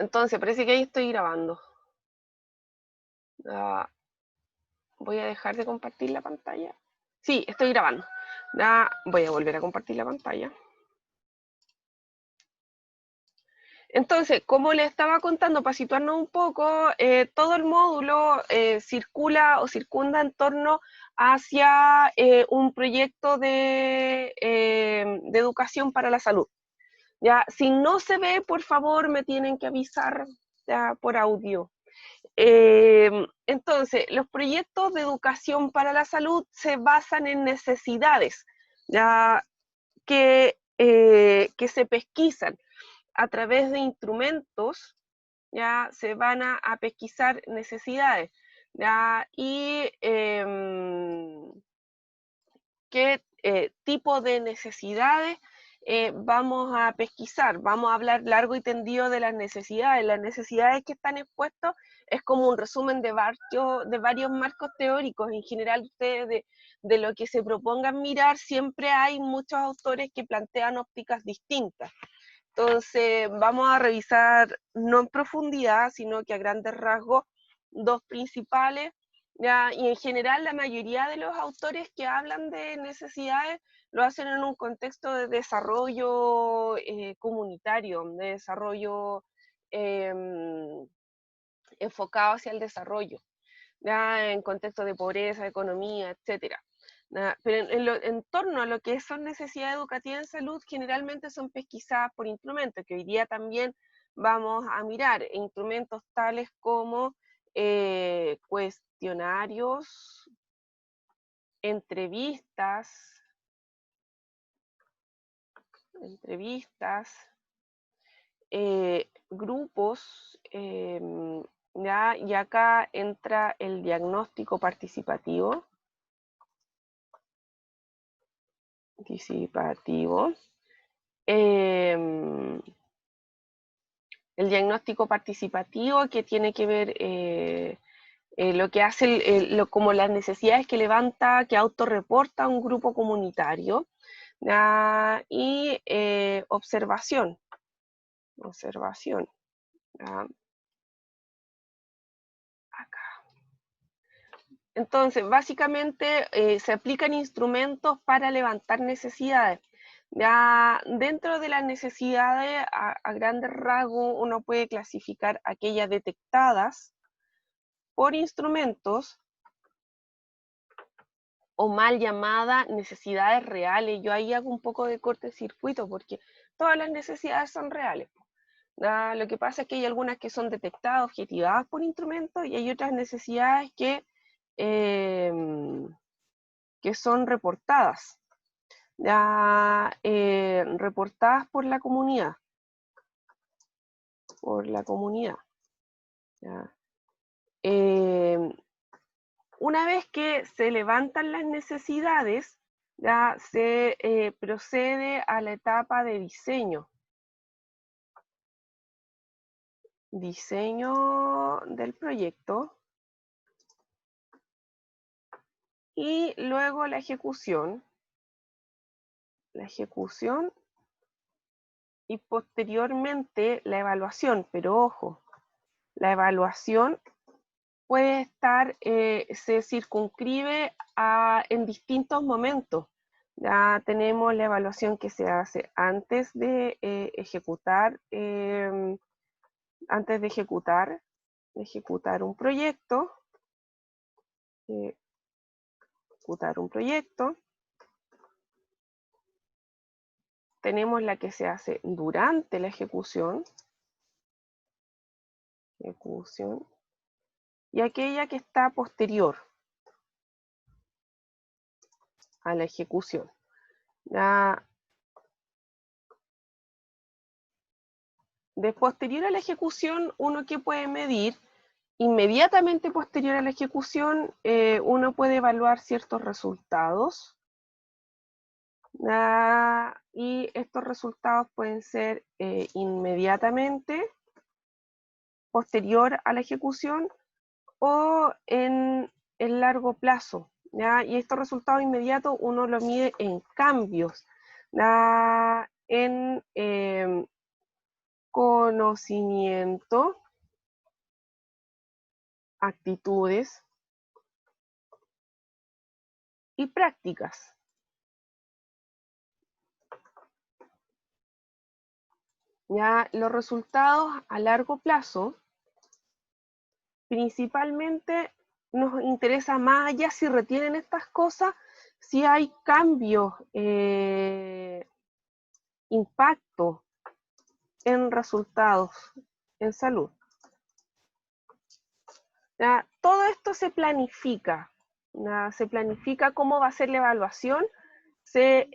Entonces, parece que ahí estoy grabando. Voy a dejar de compartir la pantalla. Sí, estoy grabando. Voy a volver a compartir la pantalla. Entonces, como les estaba contando, para situarnos un poco, todo el módulo circula o circunda en torno hacia un proyecto de educación para la salud. Ya, si no se ve, por favor, me tienen que avisar ya, por audio. Entonces, los proyectos de educación para la salud se basan en necesidades ya, que se pesquisan a través de instrumentos, ya se van a pesquisar necesidades, ya, y qué tipo de necesidades vamos a pesquisar. Vamos a hablar largo y tendido de las necesidades. Las necesidades que están expuestas es como un resumen de varios marcos teóricos. En general, ustedes de lo que se propongan mirar, siempre hay muchos autores que plantean ópticas distintas. Entonces, vamos a revisar no en profundidad, sino que a grandes rasgos, dos principales. ¿Ya? Y en general, la mayoría de los autores que hablan de necesidades lo hacen en un contexto de desarrollo comunitario, de desarrollo eh, enfocado hacia el desarrollo, ¿ya? En contexto de pobreza, economía, etcétera. Pero en torno a lo que son necesidades educativas en salud, generalmente son pesquisadas por instrumentos, que hoy día también vamos a mirar, instrumentos tales como cuestionarios, entrevistas, grupos, ¿ya? Y acá entra el diagnóstico participativo. El diagnóstico participativo que tiene que ver lo que hace, como las necesidades que levanta, que autorreporta un grupo comunitario, y observación. ¿Ya? Acá. Entonces, básicamente se aplican instrumentos para levantar necesidades. Ya dentro de las necesidades, a grandes rasgos, uno puede clasificar aquellas detectadas por instrumentos o mal llamadas necesidades reales. Yo ahí hago un poco de cortocircuito porque todas las necesidades son reales. Lo que pasa es que hay algunas que son detectadas, objetivadas por instrumentos y hay otras necesidades que son reportadas, reportadas por la comunidad. ¿Ya? Una vez que se levantan las necesidades, ya se procede a la etapa de diseño. Diseño del proyecto. Y luego la ejecución. Y posteriormente la evaluación, pero ojo, la evaluación puede estar, se circunscribe en distintos momentos. Ya tenemos la evaluación que se hace antes de ejecutar un proyecto. Tenemos la que se hace durante la ejecución, y aquella que está posterior a la ejecución. De posterior a la ejecución, uno que puede medir, inmediatamente posterior a la ejecución, uno puede evaluar ciertos resultados. Y estos resultados pueden ser inmediatamente posterior a la ejecución o en el largo plazo. Y estos resultados inmediatos uno los mide en cambios, en conocimiento, actitudes y prácticas. Ya los resultados a largo plazo, principalmente nos interesa más allá si retienen estas cosas, si hay cambios, impacto en resultados en salud. ¿Ya? Todo esto se planifica, ¿ya? Se planifica cómo va a ser la evaluación, se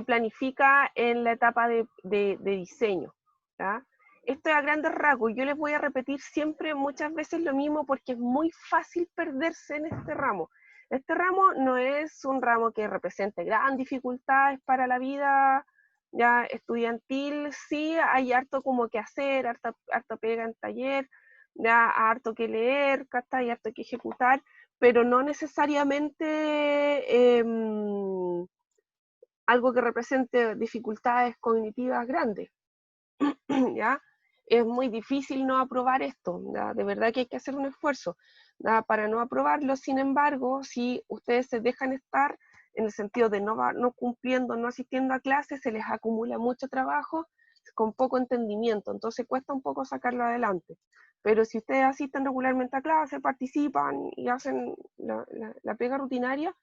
planifica en la etapa de diseño. ¿Ya? Esto es a grandes rasgos. Yo les voy a repetir siempre muchas veces lo mismo porque es muy fácil perderse en este ramo. Este ramo no es un ramo que represente gran dificultades para la vida ya estudiantil. Sí, hay harto como que hacer, harto pega en taller, ya harto que leer, hay harto que ejecutar, pero no necesariamente algo que represente dificultades cognitivas grandes. ¿Ya? Es muy difícil no aprobar esto, ¿ya? De verdad que hay que hacer un esfuerzo, ¿ya? Para no aprobarlo. Sin embargo, si ustedes se dejan estar, en el sentido de no cumpliendo, no asistiendo a clases, se les acumula mucho trabajo con poco entendimiento, entonces cuesta un poco sacarlo adelante. Pero si ustedes asisten regularmente a clases, participan y hacen la pega rutinaria,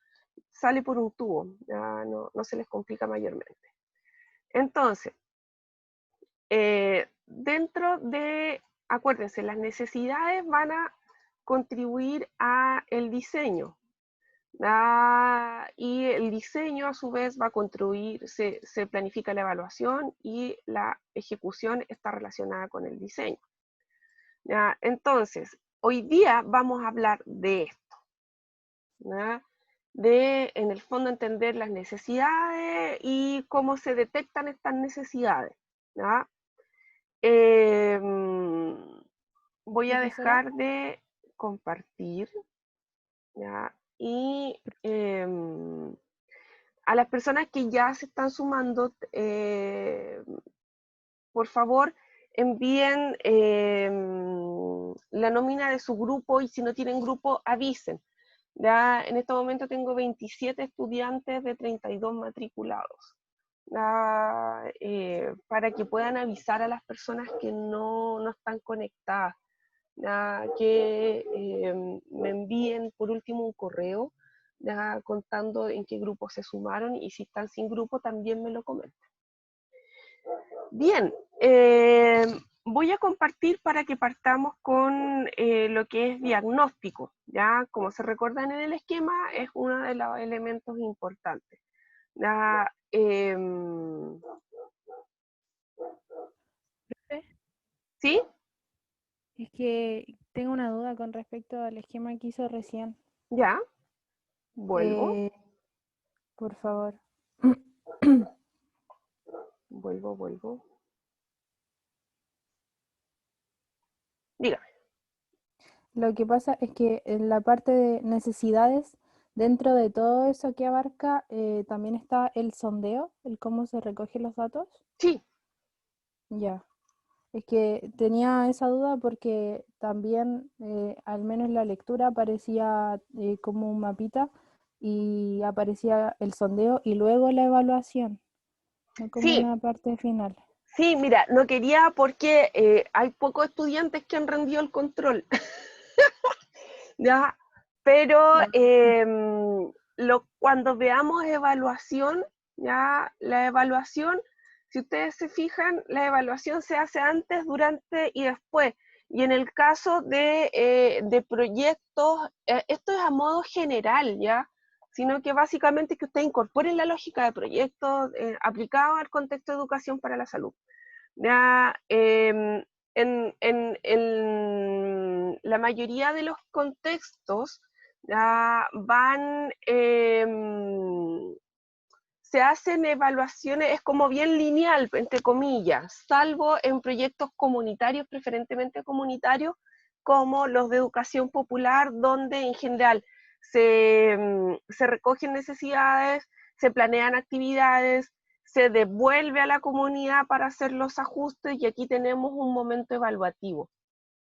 sale por un tubo, ya no se les complica mayormente. Entonces, dentro de, acuérdense, las necesidades van a contribuir a el diseño. Y el diseño a su vez va a contribuir, se planifica la evaluación y la ejecución está relacionada con el diseño. ¿Ya? Entonces, hoy día vamos a hablar de esto. ¿Ya? De, en el fondo, entender las necesidades y cómo se detectan estas necesidades. ¿Ya? Voy a Profesora, dejar de compartir, ¿ya? Y a las personas que ya se están sumando, por favor, envíen la nómina de su grupo y si no tienen grupo, avisen. Ya en este momento tengo 27 estudiantes de 32 matriculados. Para que puedan avisar a las personas que no están conectadas. Que me envíen por último un correo contando en qué grupo se sumaron y si están sin grupo también me lo comentan. Bien, voy a compartir para que partamos con lo que es diagnóstico. Ya, como se recuerdan en el esquema, es uno de los elementos importantes. Ya, profe, ¿sí? es que tengo una duda con respecto al esquema que hizo recién. Ya, vuelvo, Eh, por favor. vuelvo. Dígame. Lo que pasa es que en la parte de necesidades, dentro de todo eso que abarca, también está el sondeo, el cómo se recogen los datos. Sí, Ya. Es que tenía esa duda porque también, al menos la lectura, aparecía como un mapita y aparecía el sondeo y luego la evaluación, no como sí, una parte final. sí, mira, no quería porque hay pocos estudiantes que han rendido el control, ¿ya? Pero Ya. cuando veamos evaluación, ¿ya? La evaluación, si ustedes se fijan, la evaluación se hace antes, durante y después. Y en el caso de proyectos, esto es a modo general, ¿ya? Sino que básicamente que ustedes incorporen la lógica de proyectos aplicados al contexto de educación para la salud. Ya, en la mayoría de los contextos ya, se hacen evaluaciones, es como bien lineal, entre comillas, salvo en proyectos comunitarios, preferentemente comunitarios, como los de educación popular, donde en general se recogen necesidades, se planean actividades, se devuelve a la comunidad para hacer los ajustes y aquí tenemos un momento evaluativo.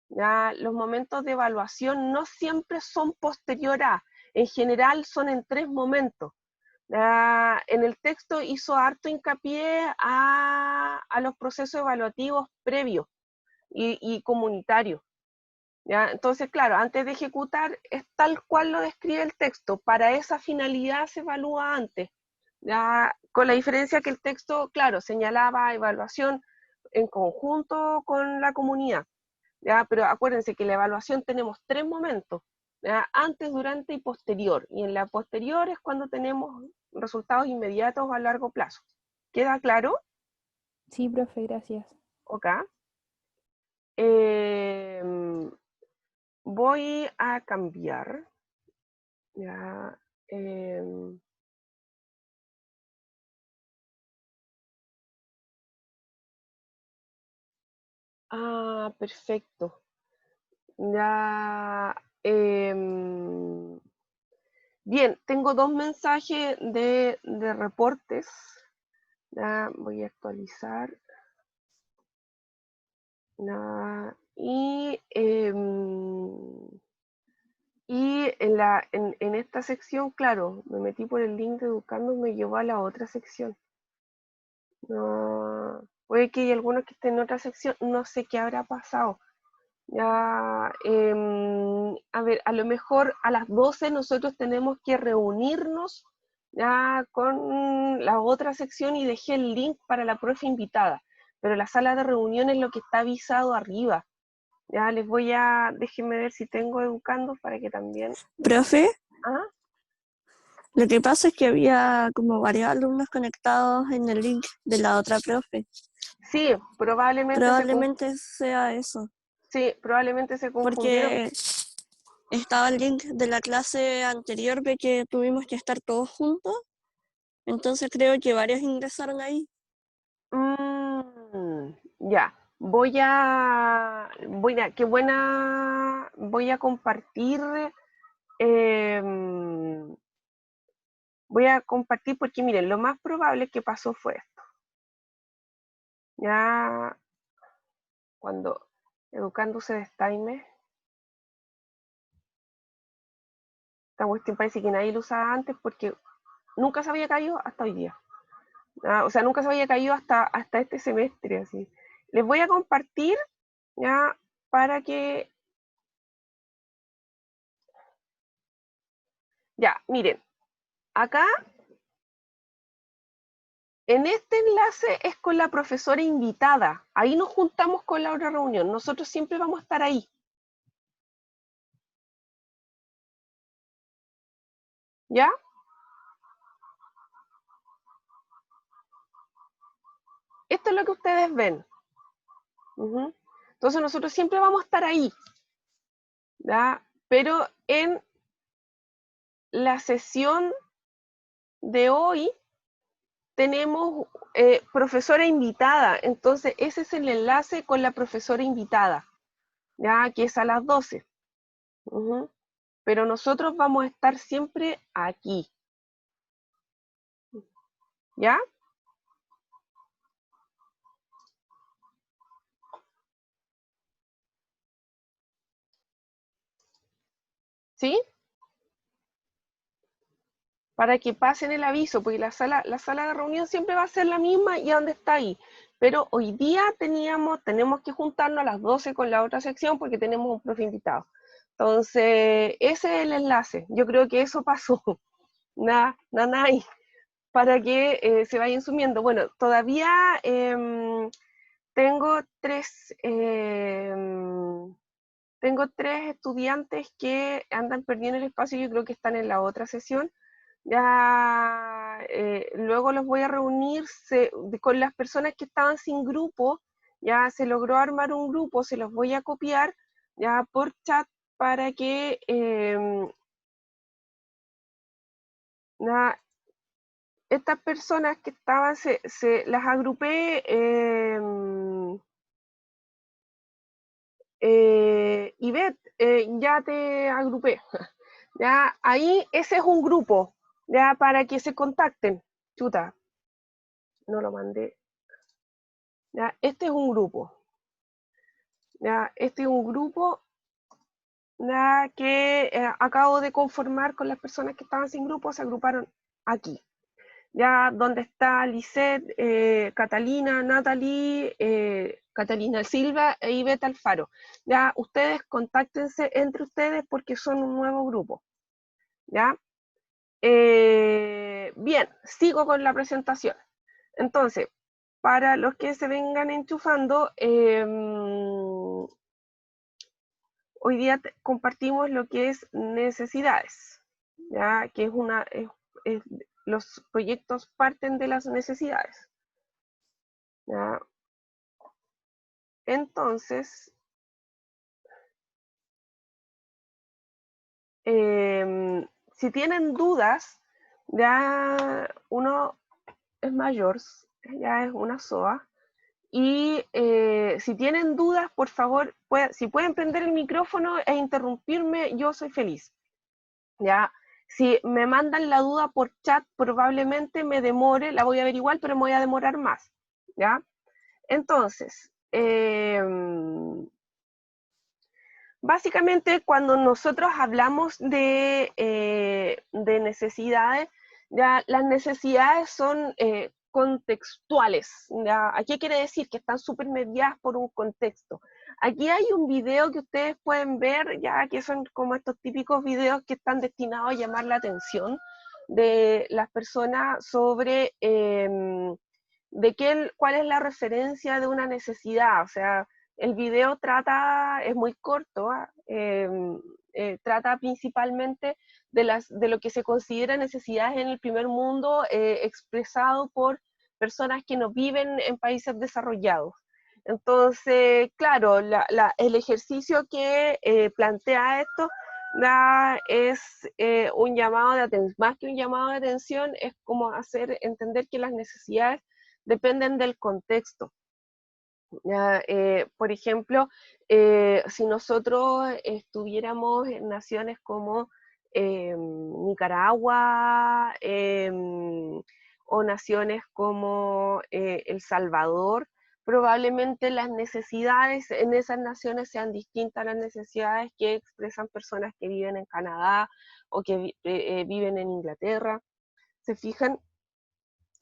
¿Ya? Los momentos de evaluación no siempre son posterior a, en general son en 3 momentos. En el texto hizo harto hincapié a los procesos evaluativos previos y comunitarios. ¿Ya? Entonces, claro, antes de ejecutar es tal cual lo describe el texto. Para esa finalidad se evalúa antes. ¿Ya? Con la diferencia que el texto, claro, señalaba evaluación en conjunto con la comunidad. ¿Ya? Pero acuérdense que en la evaluación tenemos 3 momentos. ¿Ya? Antes, durante y posterior. Y en la posterior es cuando tenemos resultados inmediatos a largo plazo. ¿Queda claro? Sí, profe, gracias. Ok. Voy a cambiar. Ya. Perfecto. Ya. Bien, tengo 2 mensajes de reportes. Ya, voy a actualizar. Y en esta sección, claro, me metí por el link de Educando y me llevó a la otra sección. Puede que hay algunos que estén en otra sección, no sé qué habrá pasado. Ya, a ver, a lo mejor a las 12 nosotros tenemos que reunirnos ya con la otra sección y dejé el link para la profe invitada, pero la sala de reuniones es lo que está avisado arriba. Ya les voy a, déjenme ver si tengo educando para que también. Profe, Ah, lo que pasa es que había como varios alumnos conectados en el link de la otra profe. sí, Probablemente sea eso, probablemente se confundieron. porque estaba el link de la clase anterior de que tuvimos que estar todos juntos, entonces creo que varios ingresaron ahí. Ya, qué buena, voy a compartir, em, voy a compartir porque miren, lo más probable que pasó fue esto. Ya, cuando Educando se destaime, esta cuestión parece que nadie lo usaba antes porque nunca se había caído hasta hoy día. O sea, nunca se había caído hasta este semestre, así. Les voy a compartir, ya, para que... Ya, miren, acá, en este enlace es con la profesora invitada. Ahí nos juntamos con la otra reunión. Nosotros siempre vamos a estar ahí. ¿Ya? Esto es lo que ustedes ven. Entonces nosotros siempre vamos a estar ahí. ¿Ya? Pero en la sesión de hoy tenemos profesora invitada, entonces ese es el enlace con la profesora invitada, ya que es a las 12. Pero nosotros vamos a estar siempre aquí. ¿Ya? ¿Sí? Para que pasen el aviso, porque la sala de reunión siempre va a ser la misma y donde está ahí. Pero hoy día tenemos que juntarnos a las 12 con la otra sección porque tenemos un profe invitado. Entonces, ese es el enlace. Yo creo que eso pasó. Nada, para que se vayan sumiendo. Bueno, todavía tengo tengo tres estudiantes que andan perdiendo el espacio, yo creo que están en la otra sesión. Ya luego los voy a reunir con las personas que estaban sin grupo, ya se logró armar un grupo, se los voy a copiar ya por chat para que estas personas que estaban, se las agrupé, Ivette, ya te agrupé. Ya, ahí ese es un grupo, ya para que se contacten. Chuta. no lo mandé. ¿Ya? Este es un grupo. ¿Ya? Este es un grupo, ¿ya? Que acabo de conformar con las personas que estaban sin grupo, se agruparon aquí. Ya donde está Lisette, Catalina, Natalie, Catalina Silva e Ivette Alfaro. Ya ustedes contáctense entre ustedes porque son un nuevo grupo. ¿Ya? Bien, sigo con la presentación. Entonces, para los que se vengan enchufando, hoy día compartimos lo que es necesidades, ¿ya? Que es los proyectos parten de las necesidades. ¿Ya? Entonces, si tienen dudas, ya uno es mayor, ya es una SOA, y si tienen dudas, por favor, si pueden prender el micrófono e interrumpirme, yo soy feliz. ¿Ya? Si me mandan la duda por chat, probablemente me demore, la voy a ver igual, pero me voy a demorar más. ¿Ya? Entonces, básicamente cuando nosotros hablamos de necesidades, ya las necesidades son contextuales. ¿Ya? ¿Qué quiere decir? Que están súper mediadas por un contexto. Aquí hay un video que ustedes pueden ver, ya que son como estos típicos videos que están destinados a llamar la atención de las personas sobre cuál es la referencia de una necesidad. O sea, el video es muy corto, trata principalmente de lo que se considera necesidades en el primer mundo, expresado por personas que no viven en países desarrollados. Entonces, claro, el ejercicio que plantea esto es un llamado de atención, más que un llamado de atención, es como hacer entender que las necesidades dependen del contexto. Por ejemplo, si nosotros estuviéramos en naciones como Nicaragua o naciones como El Salvador, probablemente las necesidades en esas naciones sean distintas a las necesidades que expresan personas que viven en Canadá o que viven en Inglaterra. ¿Se fijan?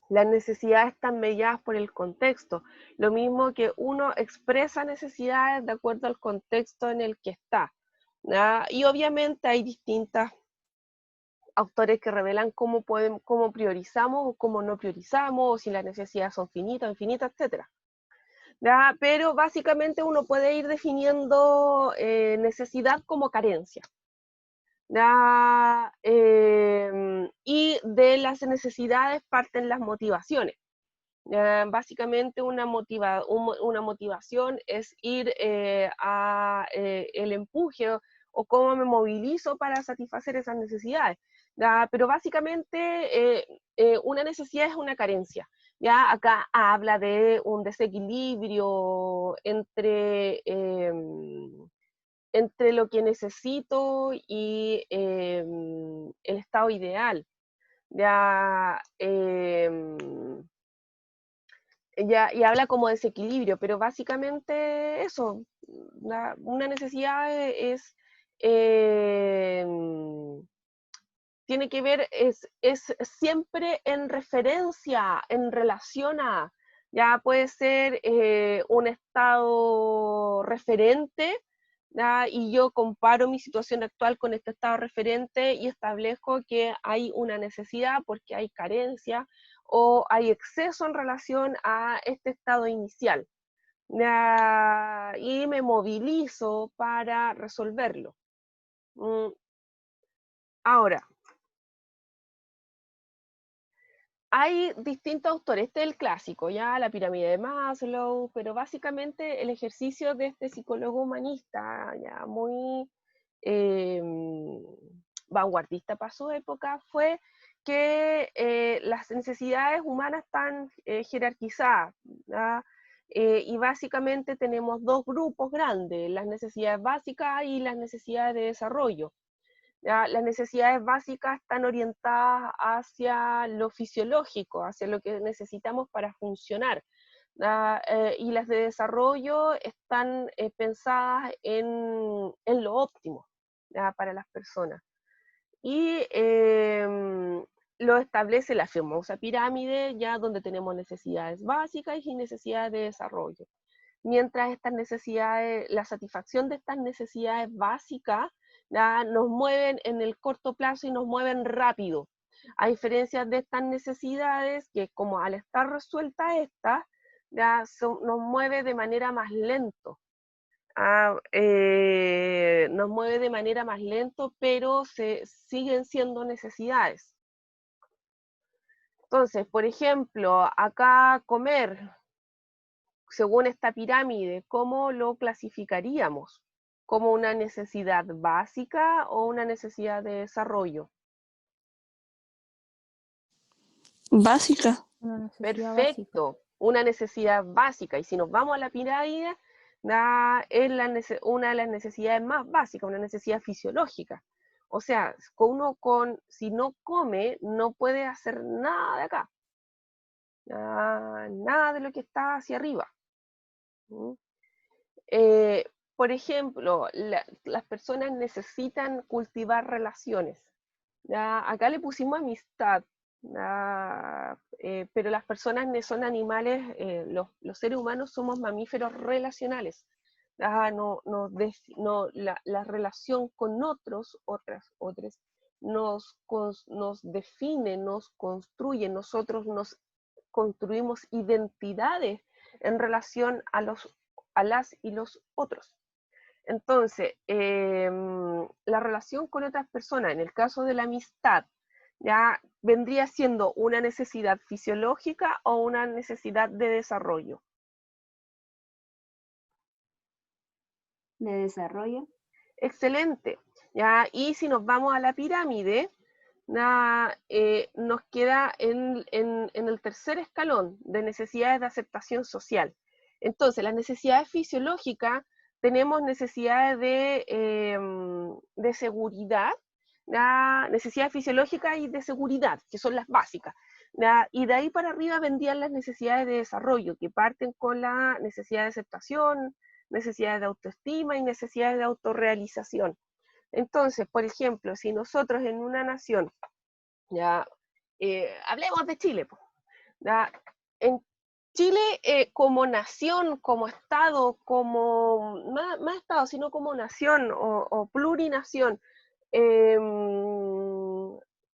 Las necesidades están mediadas por el contexto. Lo mismo que uno expresa necesidades de acuerdo al contexto en el que está. ¿Ya? Y obviamente hay distintos autores que revelan cómo priorizamos o cómo no priorizamos, o si las necesidades son finitas, infinitas, etc. ¿Ya? Pero básicamente uno puede ir definiendo necesidad como carencia. ¿Ya? Y de las necesidades parten las motivaciones. Básicamente una motivación es ir a el empuje o cómo me movilizo para satisfacer esas necesidades. ¿Ya? Pero básicamente una necesidad es una carencia. Ya acá habla de un desequilibrio entre lo que necesito y el estado ideal. Ya, y habla como desequilibrio, pero básicamente eso, una necesidad tiene que ver, es siempre en referencia, en relación a, ya puede ser un estado referente, ¿ya? Y yo comparo mi situación actual con este estado referente y establezco que hay una necesidad porque hay carencia o hay exceso en relación a este estado inicial, ¿ya? Y me movilizo para resolverlo. Ahora, hay distintos autores, este es el clásico, ya la pirámide de Maslow, pero básicamente el ejercicio de este psicólogo humanista, ya muy vanguardista para su época, fue que las necesidades humanas están jerarquizadas, ¿ya? Y básicamente tenemos dos grupos grandes, las necesidades básicas y las necesidades de desarrollo. ¿ya? Las necesidades básicas están orientadas hacia lo fisiológico, hacia lo que necesitamos para funcionar. Y las de desarrollo están pensadas en lo óptimo, ¿ya? Para las personas. Y lo establece la famosa pirámide, ya donde tenemos necesidades básicas y necesidades de desarrollo. Mientras estas necesidades, la satisfacción de estas necesidades básicas, ¿ya? Nos mueven en el corto plazo y nos mueven rápido. A diferencia de estas necesidades, que como al estar resueltas estas, ya nos mueve de manera más lento. Nos mueve de manera más lento, pero siguen siendo necesidades. Entonces, por ejemplo, acá comer, según esta pirámide, ¿cómo lo clasificaríamos? ¿Como una necesidad básica o una necesidad de desarrollo? Básica. Una necesidad básica. Perfecto, una necesidad básica. Y si nos vamos a la pirámide, es una de las necesidades más básicas, una necesidad fisiológica. O sea, si no come, no puede hacer nada de acá. Nada de lo que está hacia arriba. Por ejemplo, las personas necesitan cultivar relaciones. Acá le pusimos amistad, pero las personas son animales, los seres humanos somos mamíferos relacionales. La relación con otros nos define, nos construye, nosotros nos construimos identidades en relación a las y los otros. Entonces, la relación con otras personas, en el caso de la amistad, ya vendría siendo una necesidad fisiológica o una necesidad de desarrollo. De desarrollo. Excelente. ¿Ya? Y si nos vamos a la pirámide, nos queda en el tercer escalón de necesidades de aceptación social. Entonces, las necesidades fisiológicas, tenemos necesidades de seguridad, necesidades fisiológicas y de seguridad, que son las básicas. Y de ahí para arriba vendrían las necesidades de desarrollo, que parten con la necesidad de aceptación, necesidades de autoestima y necesidades de autorrealización. Entonces, por ejemplo, si nosotros en una nación, hablemos de Chile, en Chile como nación, como Estado, más Estado, sino como nación o plurinación,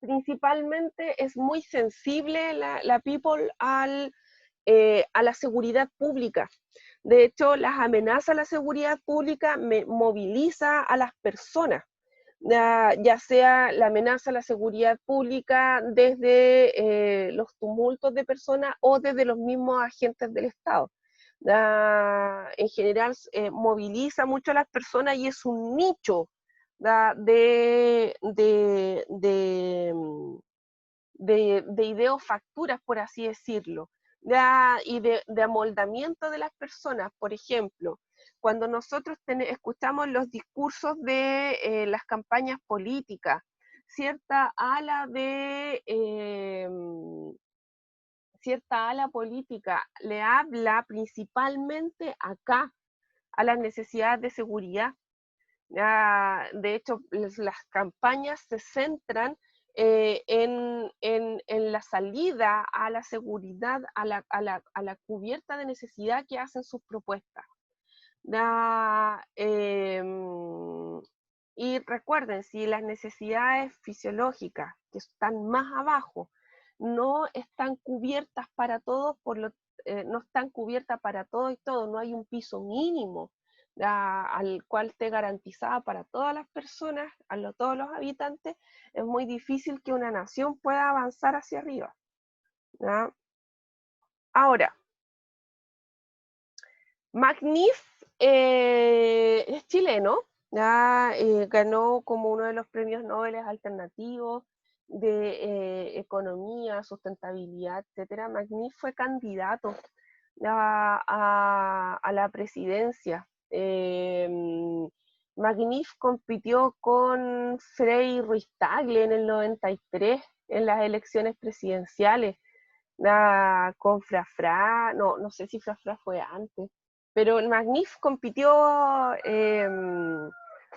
principalmente es muy sensible la people a la seguridad pública. De hecho, las amenazas a la seguridad pública moviliza a las personas, ya sea la amenaza a la seguridad pública desde los tumultos de personas o desde los mismos agentes del Estado. En general, moviliza mucho a las personas y es un nicho de ideofacturas, por así decirlo, y de amoldamiento de las personas. Por ejemplo, cuando nosotros escuchamos los discursos de las campañas políticas, cierta ala política le habla principalmente acá a las necesidades de seguridad. De hecho, las campañas se centran en la salida a la seguridad, a la cubierta de necesidad que hacen sus propuestas. Y recuerden, si las necesidades fisiológicas que están más abajo no están cubiertas para todos, no están cubiertas para todos y todos, no hay un piso mínimo al cual esté garantizada para todas las personas, todos los habitantes, es muy difícil que una nación pueda avanzar hacia arriba. ¿Ya? Ahora, Magnif es chileno, ganó como uno de los premios Nobel alternativos de economía, sustentabilidad, etc. Magnif fue candidato a la presidencia Magnif compitió con Frei Ruiz-Tagle en el 93 en las elecciones presidenciales, con Frafra, no sé si Frafra fue antes, pero Magnif compitió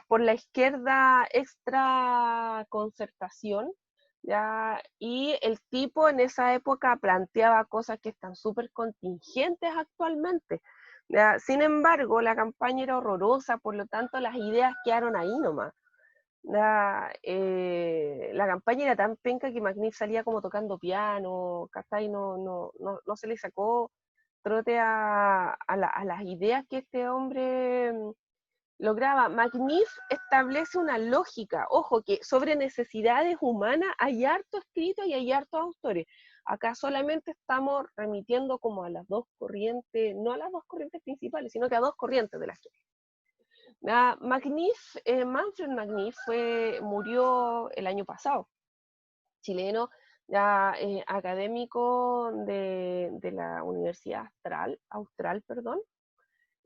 por la izquierda extra concertación, ¿ya? Y el tipo en esa época planteaba cosas que están súper contingentes actualmente. ¿Ya? Sin embargo, la campaña era horrorosa, por lo tanto las ideas quedaron ahí nomás. La campaña era tan penca que Magnif salía como tocando piano, ¿cachai? No se le sacó trote a las ideas que este hombre lograba. Magnif establece una lógica, ojo, que sobre necesidades humanas hay harto escrito y hay hartos autores. Acá solamente estamos remitiendo como a las dos corrientes, no a las dos corrientes principales, sino que a dos corrientes de las que Manfred Magnif murió el año pasado, chileno, ya académico de la Universidad Austral, perdón,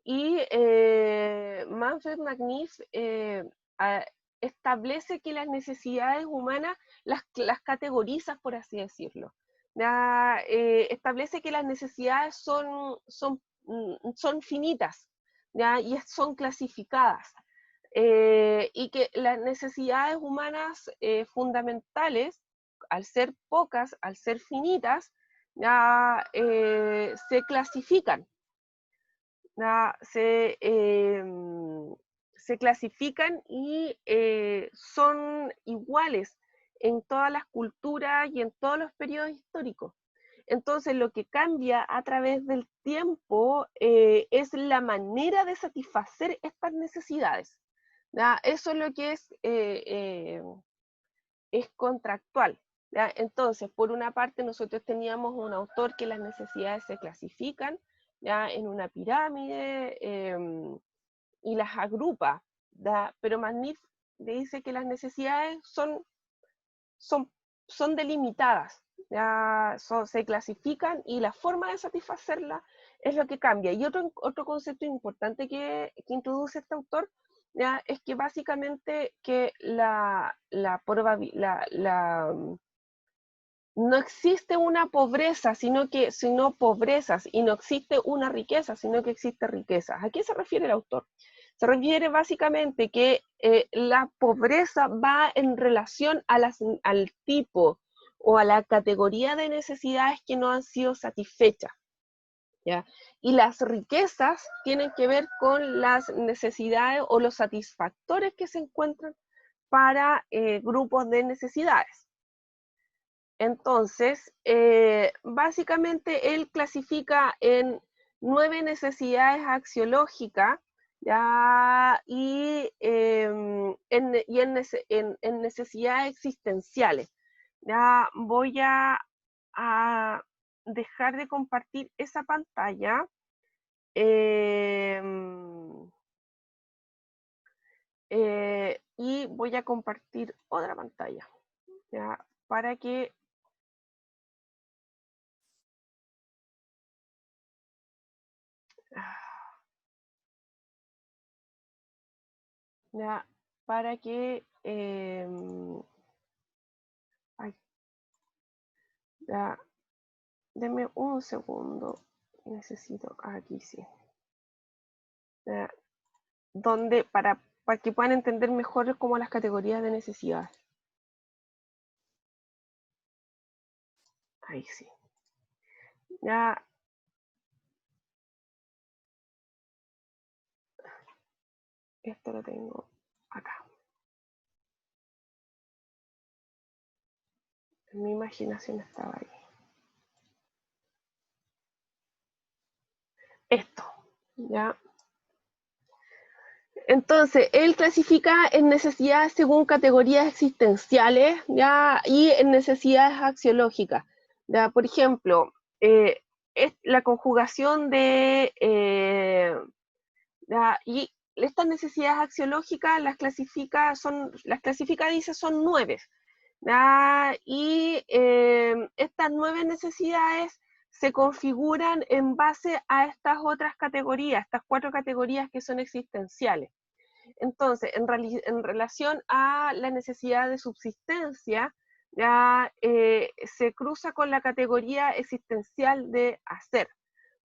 y Manfred Magnif establece que las necesidades humanas las categoriza, por así decirlo. Establece que las necesidades son finitas, ¿ya? Y son clasificadas. Y que las necesidades humanas fundamentales, al ser pocas, al ser finitas, ya, se clasifican. Se clasifican y son iguales en todas las culturas y en todos los periodos históricos. Entonces, lo que cambia a través del tiempo es la manera de satisfacer estas necesidades. ¿Ya? Eso es lo que es contractual. ¿Ya? Entonces, por una parte, nosotros teníamos un autor que las necesidades se clasifican, ¿ya? En una pirámide y las agrupa, ¿ya? Pero Magnif dice que las necesidades son delimitadas, ¿ya? Se clasifican y la forma de satisfacerla es lo que cambia. Y otro concepto importante que introduce este autor, ¿ya? Es que básicamente que no existe una pobreza, sino pobrezas, y no existe una riqueza, sino que existe riqueza. ¿A qué se refiere el autor? Se refiere básicamente que la pobreza va en relación al tipo o a la categoría de necesidades que no han sido satisfechas, ¿ya? Y las riquezas tienen que ver con las necesidades o los satisfactores que se encuentran para grupos de necesidades. Entonces, básicamente él clasifica en 9 necesidades axiológicas, ¿ya? Y en necesidades existenciales. Ya voy a dejar de compartir esa pantalla. Y voy a compartir otra pantalla, ¿ya? Para que ya, para que ay, ya, denme un segundo, necesito aquí sí, ya, donde para que puedan entender mejor como las categorías de necesidad. Ahí sí, ya. Esto lo tengo acá. Mi imaginación estaba ahí. Esto, ¿ya? Entonces, él clasifica en necesidades según categorías existenciales, ¿ya? Y en necesidades axiológicas, ¿ya? Por ejemplo, es la conjugación de... ¿ya? Y estas necesidades axiológicas las clasifica, dice, son 9. Y estas 9 necesidades se configuran en base a estas otras categorías, estas 4 categorías que son existenciales. Entonces, en relación a la necesidad de subsistencia, ya se cruza con la categoría existencial de hacer.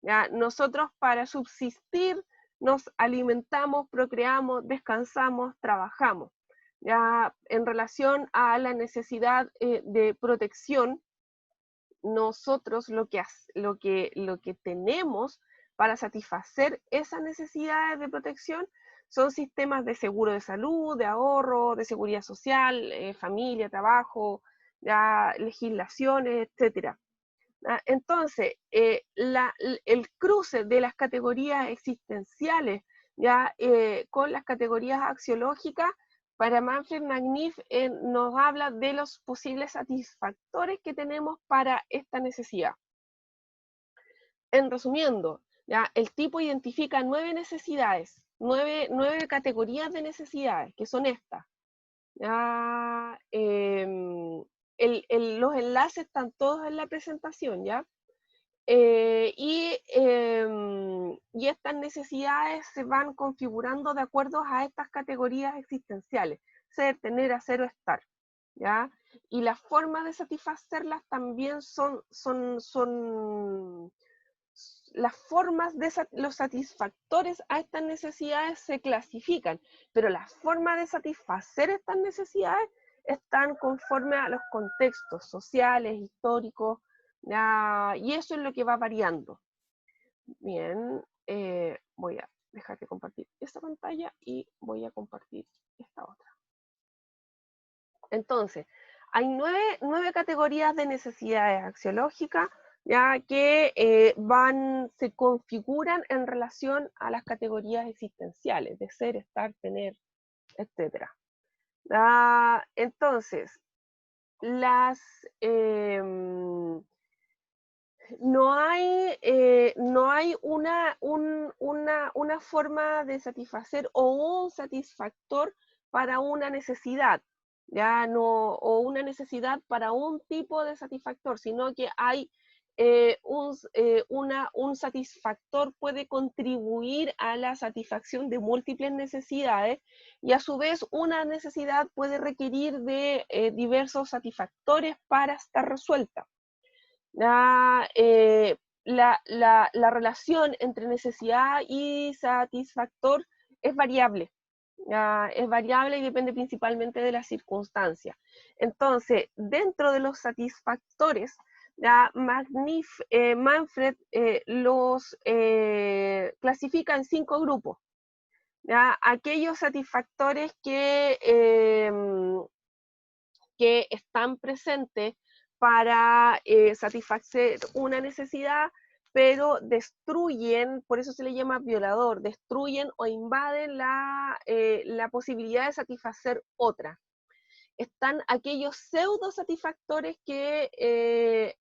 ¿Ya? Nosotros para subsistir nos alimentamos, procreamos, descansamos, trabajamos. Ya en relación a la necesidad de protección, nosotros lo que tenemos para satisfacer esas necesidades de protección son sistemas de seguro de salud, de ahorro, de seguridad social, familia, trabajo, ya, legislaciones, etc. Entonces, el cruce de las categorías existenciales ya, con las categorías axiológicas, para Manfred Magnif nos habla de los posibles satisfactores que tenemos para esta necesidad. En resumiendo, ya, el tipo identifica 9 necesidades, 9 categorías de necesidades, que son estas. Ya, los enlaces están todos en la presentación, ¿ya? Y estas necesidades se van configurando de acuerdo a estas categorías existenciales: ser, tener, hacer o estar, ¿ya? Y las formas de satisfacerlas también son las formas de los satisfactores a estas necesidades se clasifican, pero las formas de satisfacer estas necesidades están conforme a los contextos sociales, históricos, y eso es lo que va variando. Bien, voy a dejar de compartir esta pantalla y voy a compartir esta otra. Entonces, hay 9 categorías de necesidades axiológicas, ya que se configuran en relación a las categorías existenciales de ser, estar, tener, etc. Entonces, no hay una forma de satisfacer o un satisfactor para una necesidad, ya no, o una necesidad para un tipo de satisfactor, sino que hay un satisfactor puede contribuir a la satisfacción de múltiples necesidades, y a su vez una necesidad puede requerir de diversos satisfactores para estar resuelta. La relación entre necesidad y satisfactor es variable. Es variable y depende principalmente de las circunstancias. Entonces, dentro de los satisfactores, Manfred los clasifica en 5 grupos. Aquellos satisfactores que están presentes para satisfacer una necesidad, pero destruyen, por eso se le llama violador, destruyen o invaden la posibilidad de satisfacer otra. Están aquellos pseudo satisfactores que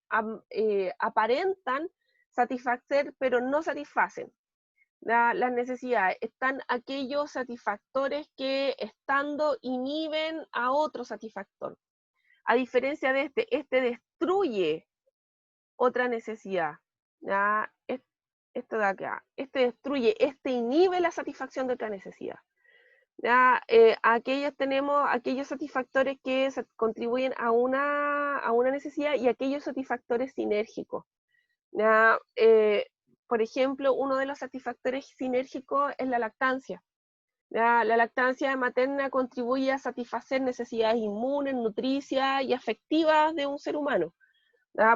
aparentan satisfacer, pero no satisfacen las necesidades. Están aquellos satisfactores que estando inhiben a otro satisfactor. A diferencia de este destruye otra necesidad. ¿Ya? Esto de acá. Este destruye, este inhibe la satisfacción de otra necesidad. ¿Ya? Tenemos aquellos satisfactores que contribuyen a una necesidad y aquellos satisfactores sinérgicos. ¿Ya? Por ejemplo, uno de los satisfactores sinérgicos es la lactancia. La lactancia materna contribuye a satisfacer necesidades inmunes, nutricias y afectivas de un ser humano.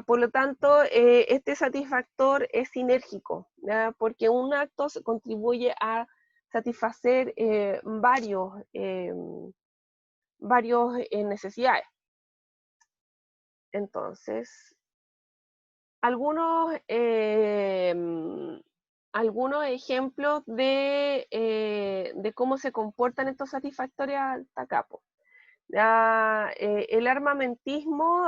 Por lo tanto, este satisfactor es sinérgico, porque un acto contribuye a satisfacer varios necesidades. Entonces, algunos ejemplos de cómo se comportan estos satisfactores hasta acá. El armamentismo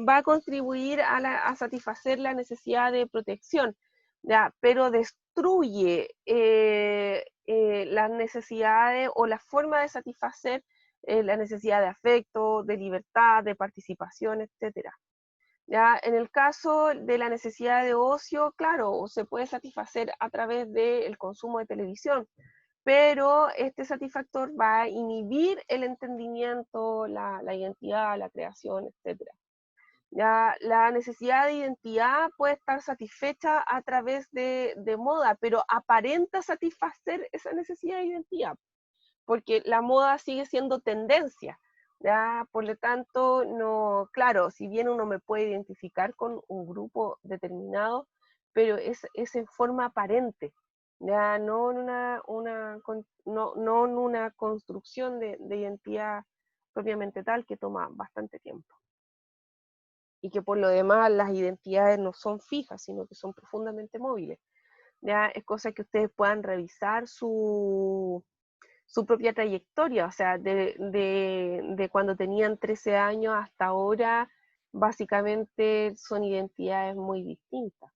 va a contribuir a satisfacer la necesidad de protección, pero destruye las necesidades o la forma de satisfacer la necesidad de afecto, de libertad, de participación, etc. ¿Ya? En el caso de la necesidad de ocio, claro, se puede satisfacer a través del consumo de televisión, pero este satisfactor va a inhibir el entendimiento, la identidad, la creación, etc. Ya, la necesidad de identidad puede estar satisfecha a través de moda, pero aparenta satisfacer esa necesidad de identidad, porque la moda sigue siendo tendencia. ¿Ya? Por lo tanto, no, claro, si bien uno me puede identificar con un grupo determinado, pero es en forma aparente, ya no en no en una construcción de identidad propiamente tal, que toma bastante tiempo. Y que por lo demás las identidades no son fijas, sino que son profundamente móviles. Ya es cosa que ustedes puedan revisar su propia trayectoria, o sea, de cuando tenían 13 años hasta ahora, básicamente son identidades muy distintas.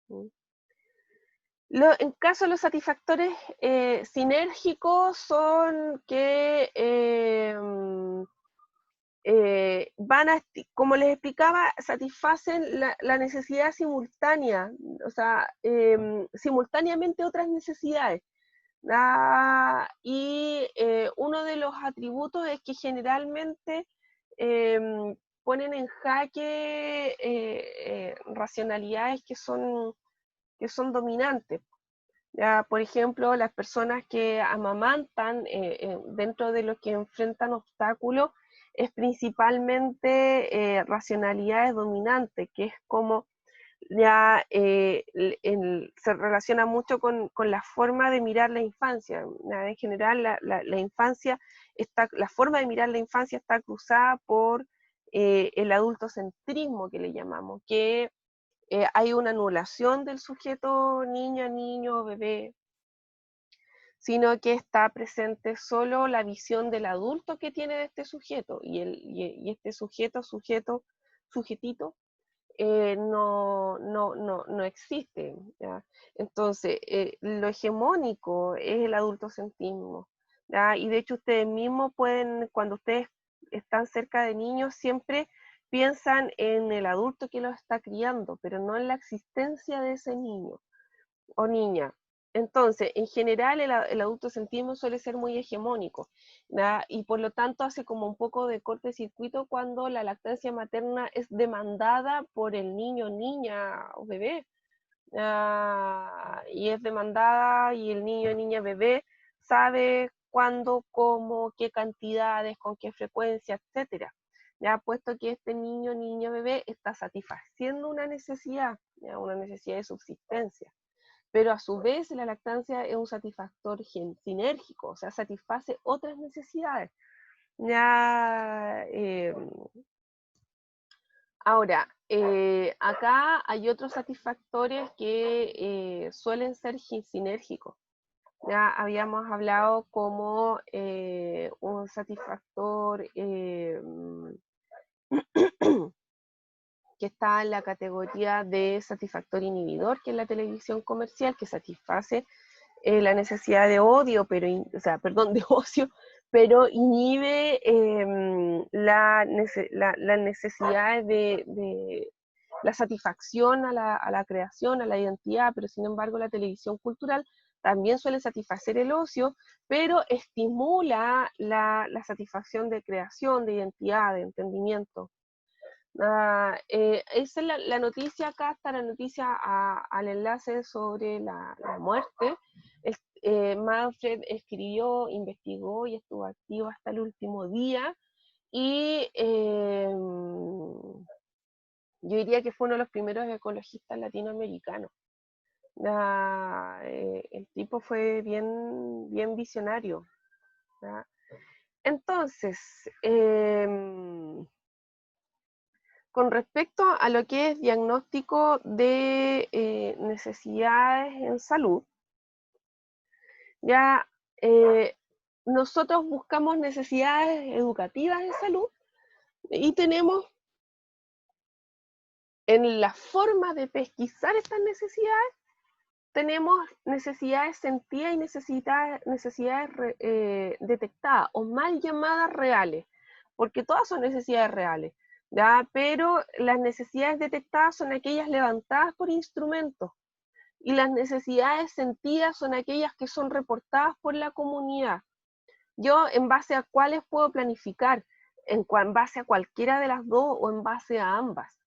¿Sí? En caso de los satisfactores sinérgicos son que como les explicaba, satisfacen la necesidad simultánea, o sea, simultáneamente otras necesidades. Y uno de los atributos es que generalmente ponen en jaque racionalidades que son dominantes. Ya, por ejemplo, las personas que amamantan dentro de los que enfrentan obstáculos es principalmente racionalidades dominantes, que es como ya se relaciona mucho con la forma de mirar la infancia. En general, la infancia la forma de mirar la infancia está cruzada por el adultocentrismo, que le llamamos, que hay una anulación del sujeto niño, bebé, sino que está presente solo la visión del adulto que tiene de este sujeto, y este sujetito, no existe. ¿Ya? Entonces, lo hegemónico es el adultocentrismo. ¿Ya? Y de hecho ustedes mismos pueden, cuando ustedes están cerca de niños, siempre piensan en el adulto que los está criando, pero no en la existencia de ese niño o niña. Entonces, en general, el adultocentrismo suele ser muy hegemónico, ¿ya? Y por lo tanto hace como un poco de cortocircuito cuando la lactancia materna es demandada por el niño, niña o bebé. Y es demandada y el niño, niña, bebé sabe cuándo, cómo, qué cantidades, con qué frecuencia, etcétera. Ya puesto que este niño, niña, bebé está satisfaciendo una necesidad, ¿ya? Una necesidad de subsistencia. Pero a su vez la lactancia es un satisfactor sinérgico, o sea, satisface otras necesidades. Ya, ahora, acá hay otros satisfactores que suelen ser sinérgicos. Ya habíamos hablado como un satisfactor que está en la categoría de satisfactor inhibidor, que es la televisión comercial, que satisface la necesidad de odio, de ocio, pero inhibe las necesidades de la satisfacción a la creación, a la identidad, pero sin embargo la televisión cultural también suele satisfacer el ocio, pero estimula la satisfacción de creación, de identidad, de entendimiento. Esa es la noticia. Acá está la noticia al enlace sobre la muerte. Manfred escribió, investigó y estuvo activo hasta el último día, y yo diría que fue uno de los primeros ecologistas latinoamericanos. El tipo fue bien, bien visionario. Entonces, con respecto a lo que es diagnóstico de necesidades en salud, ya nosotros buscamos necesidades educativas en salud y tenemos en la forma de pesquisar estas necesidades, tenemos necesidades sentidas y necesidades detectadas o mal llamadas reales, porque todas son necesidades reales. ¿Ya? Pero las necesidades detectadas son aquellas levantadas por instrumentos, y las necesidades sentidas son aquellas que son reportadas por la comunidad. Yo, en base a cuáles puedo planificar, en base a cualquiera de las dos o en base a ambas.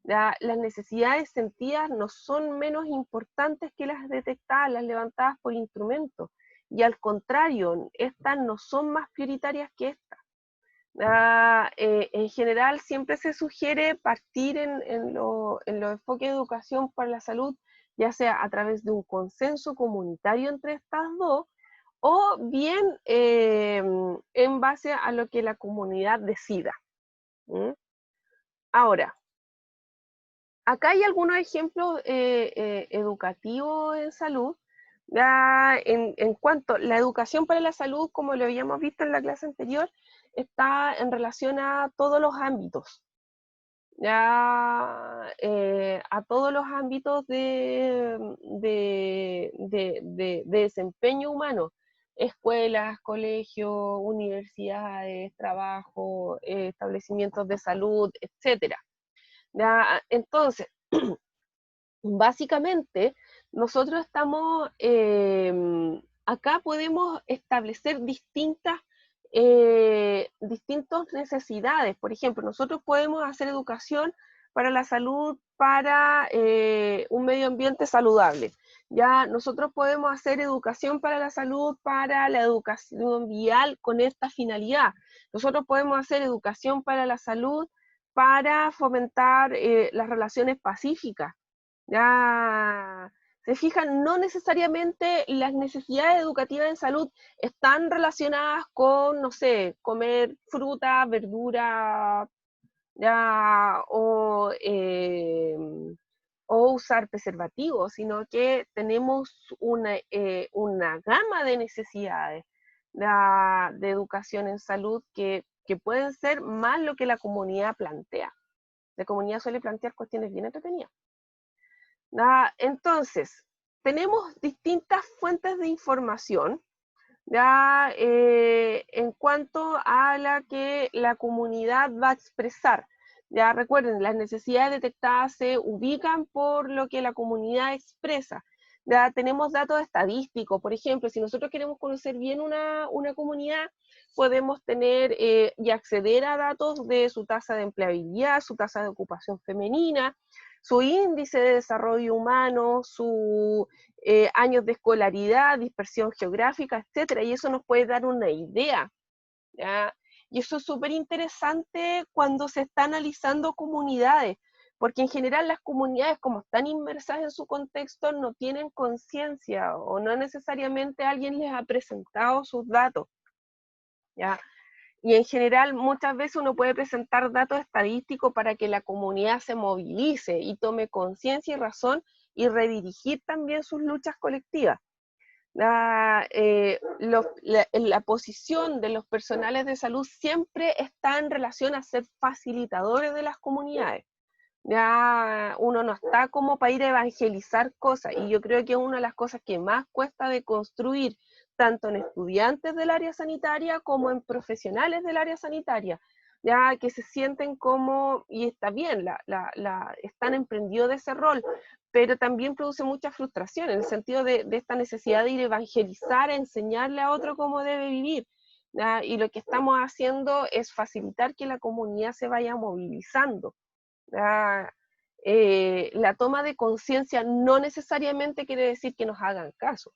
Las necesidades sentidas no son menos importantes que las detectadas, las levantadas por instrumentos, y al contrario, estas no son más prioritarias que estas. En general siempre se sugiere partir en los enfoques de educación para la salud, ya sea a través de un consenso comunitario entre estas dos, o bien en base a lo que la comunidad decida. Ahora, acá hay algunos ejemplos educativos en salud. En cuanto a la educación para la salud, como lo habíamos visto en la clase anterior, está en relación a todos los ámbitos, a todos los ámbitos de desempeño humano, escuelas, colegios, universidades, trabajo, establecimientos de salud, etc. Entonces, básicamente, nosotros estamos, acá podemos establecer distintas necesidades. Por ejemplo, nosotros podemos hacer educación para la salud, para un medio ambiente saludable. Ya nosotros podemos hacer educación para la salud, para la educación vial con esta finalidad. Nosotros podemos hacer educación para la salud para fomentar las relaciones pacíficas. Ya se fijan, no necesariamente las necesidades educativas en salud están relacionadas con, no sé, comer fruta, verdura, ya, o usar preservativos, sino que tenemos una gama de necesidades de educación en salud que pueden ser más lo que la comunidad plantea. La comunidad suele plantear cuestiones bien entretenidas. Entonces, tenemos distintas fuentes de información en cuanto a la que la comunidad va a expresar. Ya recuerden, las necesidades detectadas se ubican por lo que la comunidad expresa. Ya tenemos datos estadísticos, por ejemplo, si nosotros queremos conocer bien una comunidad, podemos tener y acceder a datos de su tasa de empleabilidad, su tasa de ocupación femenina, su índice de desarrollo humano, sus años de escolaridad, dispersión geográfica, etcétera, y eso nos puede dar una idea, ¿ya? Y eso es súper interesante cuando se está analizando comunidades, porque en general las comunidades, como están inmersas en su contexto, no tienen conciencia, o no necesariamente alguien les ha presentado sus datos, ¿ya? Y en general muchas veces uno puede presentar datos estadísticos para que la comunidad se movilice y tome conciencia y razón y redirigir también sus luchas colectivas. La posición de los personales de salud siempre está en relación a ser facilitadores de las comunidades. Ya uno no está como para ir a evangelizar cosas, y yo creo que es una de las cosas que más cuesta de construir, tanto en estudiantes del área sanitaria como en profesionales del área sanitaria, ya que se sienten como, y está bien, están emprendidos de ese rol, pero también produce mucha frustración en el sentido de esta necesidad de ir a evangelizar, a enseñarle a otro cómo debe vivir, ¿ya? Y lo que estamos haciendo es facilitar que la comunidad se vaya movilizando. La toma de conciencia no necesariamente quiere decir que nos hagan caso,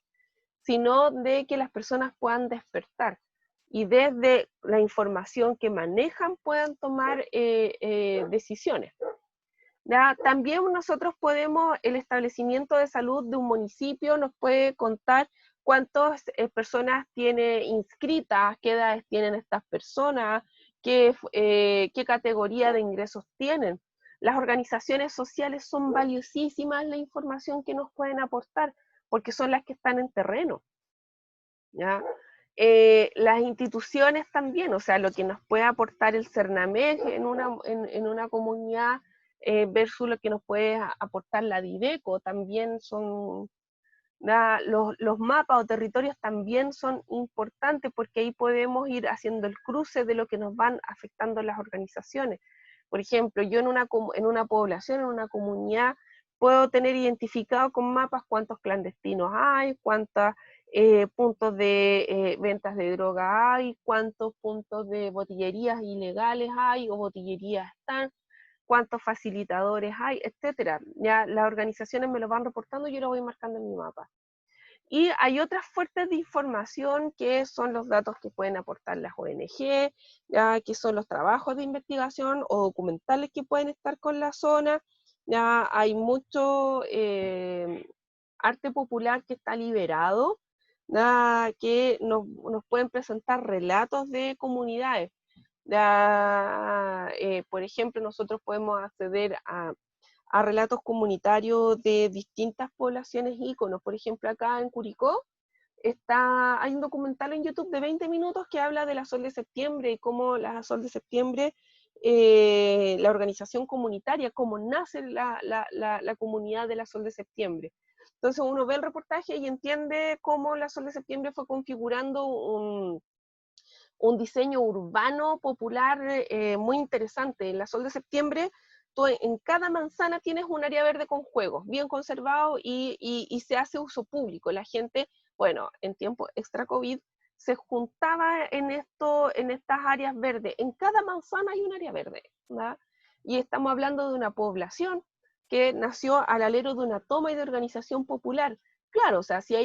sino de que las personas puedan despertar y desde la información que manejan puedan tomar decisiones. También nosotros podemos, el establecimiento de salud de un municipio nos puede contar cuántas personas tiene inscritas, qué edades tienen estas personas, qué categoría de ingresos tienen. Las organizaciones sociales son valiosísimas la información que nos pueden aportar, porque son las que están en terreno, ¿ya? Las instituciones también, o sea, lo que nos puede aportar el CERNAMEG en una comunidad versus lo que nos puede aportar la DIVECO, también son, los mapas o territorios también son importantes, porque ahí podemos ir haciendo el cruce de lo que nos van afectando las organizaciones. Por ejemplo, yo en una población, en una comunidad, puedo tener identificado con mapas cuántos clandestinos hay, cuántos puntos de ventas de droga hay, cuántos puntos de botillerías ilegales hay o botillerías están, cuántos facilitadores hay, etcétera. Ya las organizaciones me lo van reportando y yo lo voy marcando en mi mapa. Y hay otras fuentes de información que son los datos que pueden aportar las ONG, ya, que son los trabajos de investigación o documentales que pueden estar con la zona. Ya hay mucho arte popular que está liberado, ya, que nos pueden presentar relatos de comunidades. Ya, por ejemplo, nosotros podemos acceder a relatos comunitarios de distintas poblaciones íconos. Por ejemplo, acá en Curicó hay un documental en YouTube de 20 minutos que habla de la Sol de Septiembre y cómo la Sol de Septiembre, la organización comunitaria, cómo nace la comunidad de la Sol de Septiembre. Entonces uno ve el reportaje y entiende cómo la Sol de Septiembre fue configurando un diseño urbano popular muy interesante. En la Sol de Septiembre, tú en cada manzana tienes un área verde con juegos, bien conservado y se hace uso público. La gente, bueno, en tiempo extra COVID, se juntaba en estas áreas verdes. En cada manzana hay un área verde, ¿verdad? Y estamos hablando de una población que nació al alero de una toma y de organización popular. Claro, o sea, si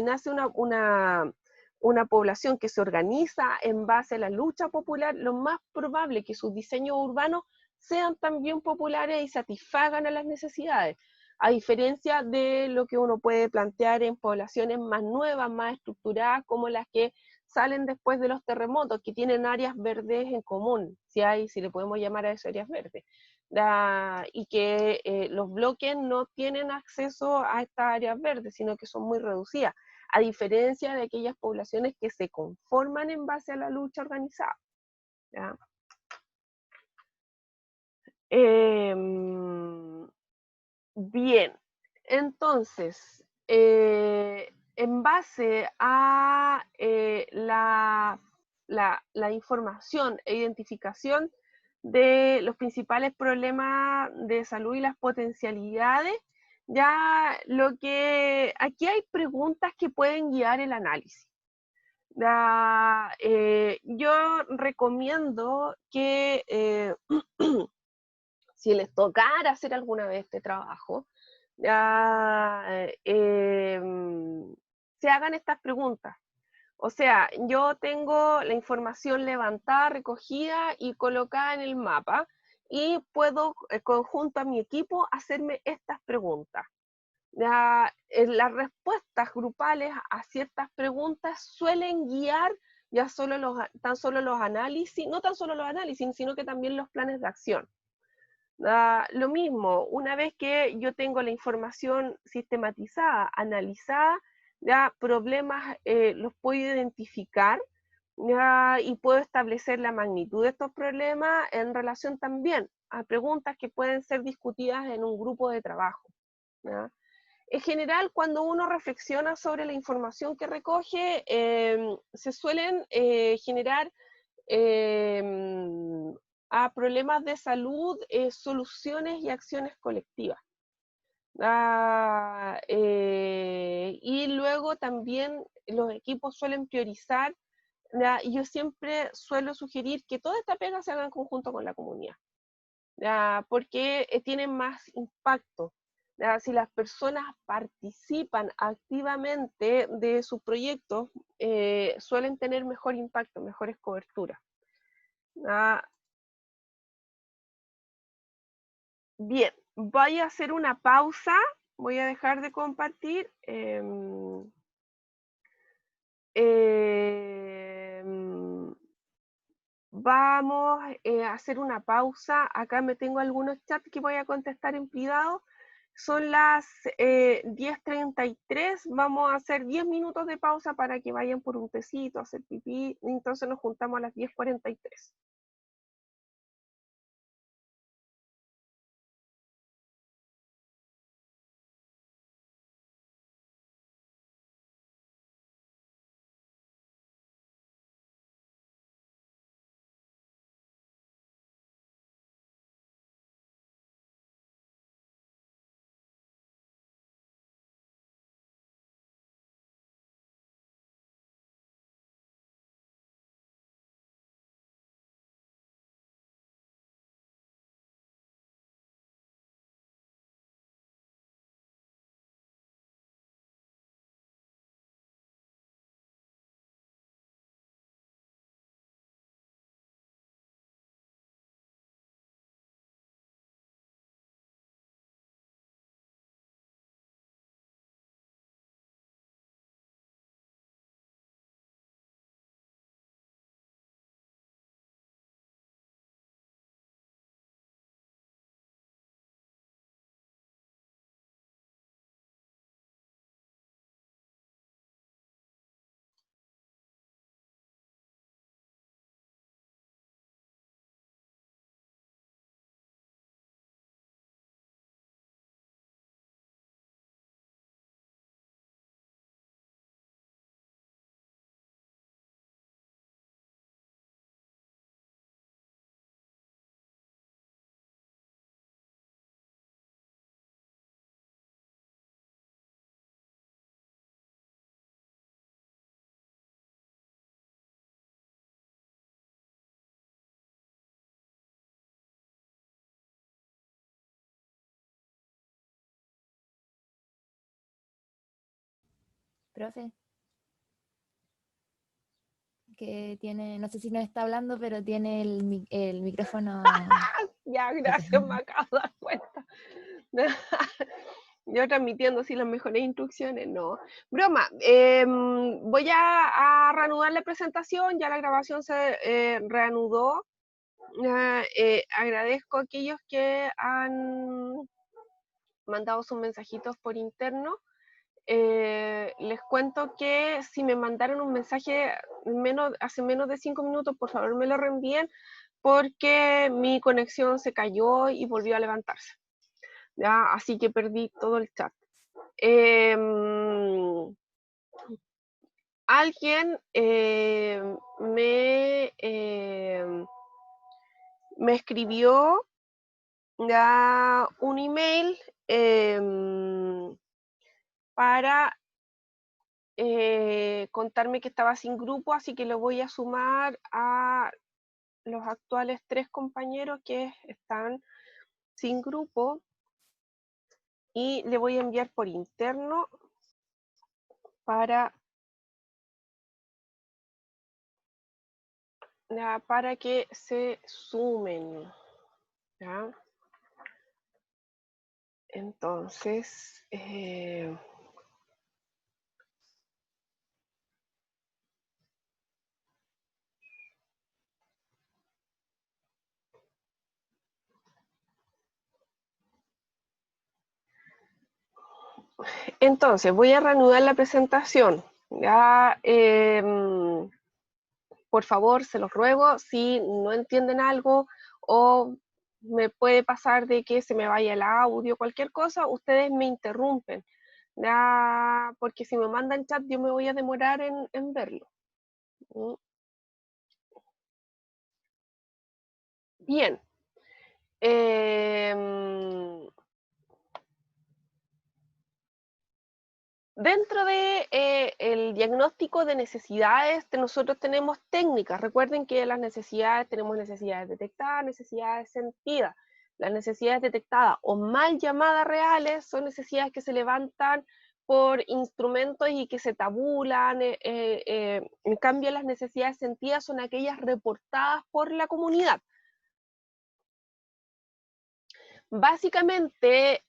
nace una población que se organiza en base a la lucha popular, lo más probable es que sus diseños urbanos sean también populares y satisfagan a las necesidades, a diferencia de lo que uno puede plantear en poblaciones más nuevas, más estructuradas, como las que salen después de los terremotos, que tienen áreas verdes en común, si le podemos llamar a eso áreas verdes, y que los bloques no tienen acceso a estas áreas verdes, sino que son muy reducidas, a diferencia de aquellas poblaciones que se conforman en base a la lucha organizada. ¿Ya? Bien, entonces, en base a la información e identificación de los principales problemas de salud y las potencialidades, ya aquí hay preguntas que pueden guiar el análisis. Yo recomiendo que si les tocara hacer alguna vez este trabajo, se hagan estas preguntas. O sea, yo tengo la información levantada, recogida y colocada en el mapa y puedo, conjunto a mi equipo, hacerme estas preguntas. Las respuestas grupales a ciertas preguntas suelen guiar tan solo los análisis, no tan solo los análisis, sino que también los planes de acción. Lo mismo, una vez que yo tengo la información sistematizada, analizada, ya problemas los puedo identificar, ya, y puedo establecer la magnitud de estos problemas en relación también a preguntas que pueden ser discutidas en un grupo de trabajo. ¿Ya? En general, cuando uno reflexiona sobre la información que recoge, se suelen generar a problemas de salud, soluciones y acciones colectivas. Y luego también los equipos suelen priorizar, y yo siempre suelo sugerir que toda esta pega se haga en conjunto con la comunidad, porque tienen más impacto. Si las personas participan activamente de sus proyectos, suelen tener mejor impacto, mejores coberturas. Bien, voy a hacer una pausa, voy a dejar de compartir. Vamos a hacer una pausa. Acá me tengo algunos chats que voy a contestar en privado. Son las 10:33. Vamos a hacer 10 minutos de pausa para que vayan por un tecito, a hacer pipí. Entonces nos juntamos a las 10:43. profe, que tiene, no sé si nos está hablando, pero tiene el micrófono. Ya, gracias, me acabo de dar cuenta. Yo transmitiendo así las mejores instrucciones, no. Broma, voy a reanudar la presentación, ya la grabación se reanudó. Agradezco a aquellos que han mandado sus mensajitos por interno. Les cuento que si me mandaron un mensaje hace menos de 5 minutos, por favor me lo reenvíen, porque mi conexión se cayó y volvió a levantarse. ¿Ya? Así que perdí todo el chat. Alguien me escribió ya un email para contarme que estaba sin grupo, así que lo voy a sumar a los actuales 3 compañeros que están sin grupo y le voy a enviar por interno para que se sumen. ¿Ya? Entonces, voy a reanudar la presentación. Ya, por favor, se los ruego, si no entienden algo o me puede pasar de que se me vaya el audio, cualquier cosa, ustedes me interrumpen. Ya, porque si me mandan chat, yo me voy a demorar en verlo. Bien. Dentro de el diagnóstico de necesidades, nosotros tenemos técnicas. Recuerden que las necesidades, tenemos necesidades detectadas, necesidades sentidas. Las necesidades detectadas o mal llamadas reales son necesidades que se levantan por instrumentos y que se tabulan. En cambio, las necesidades sentidas son aquellas reportadas por la comunidad. Básicamente,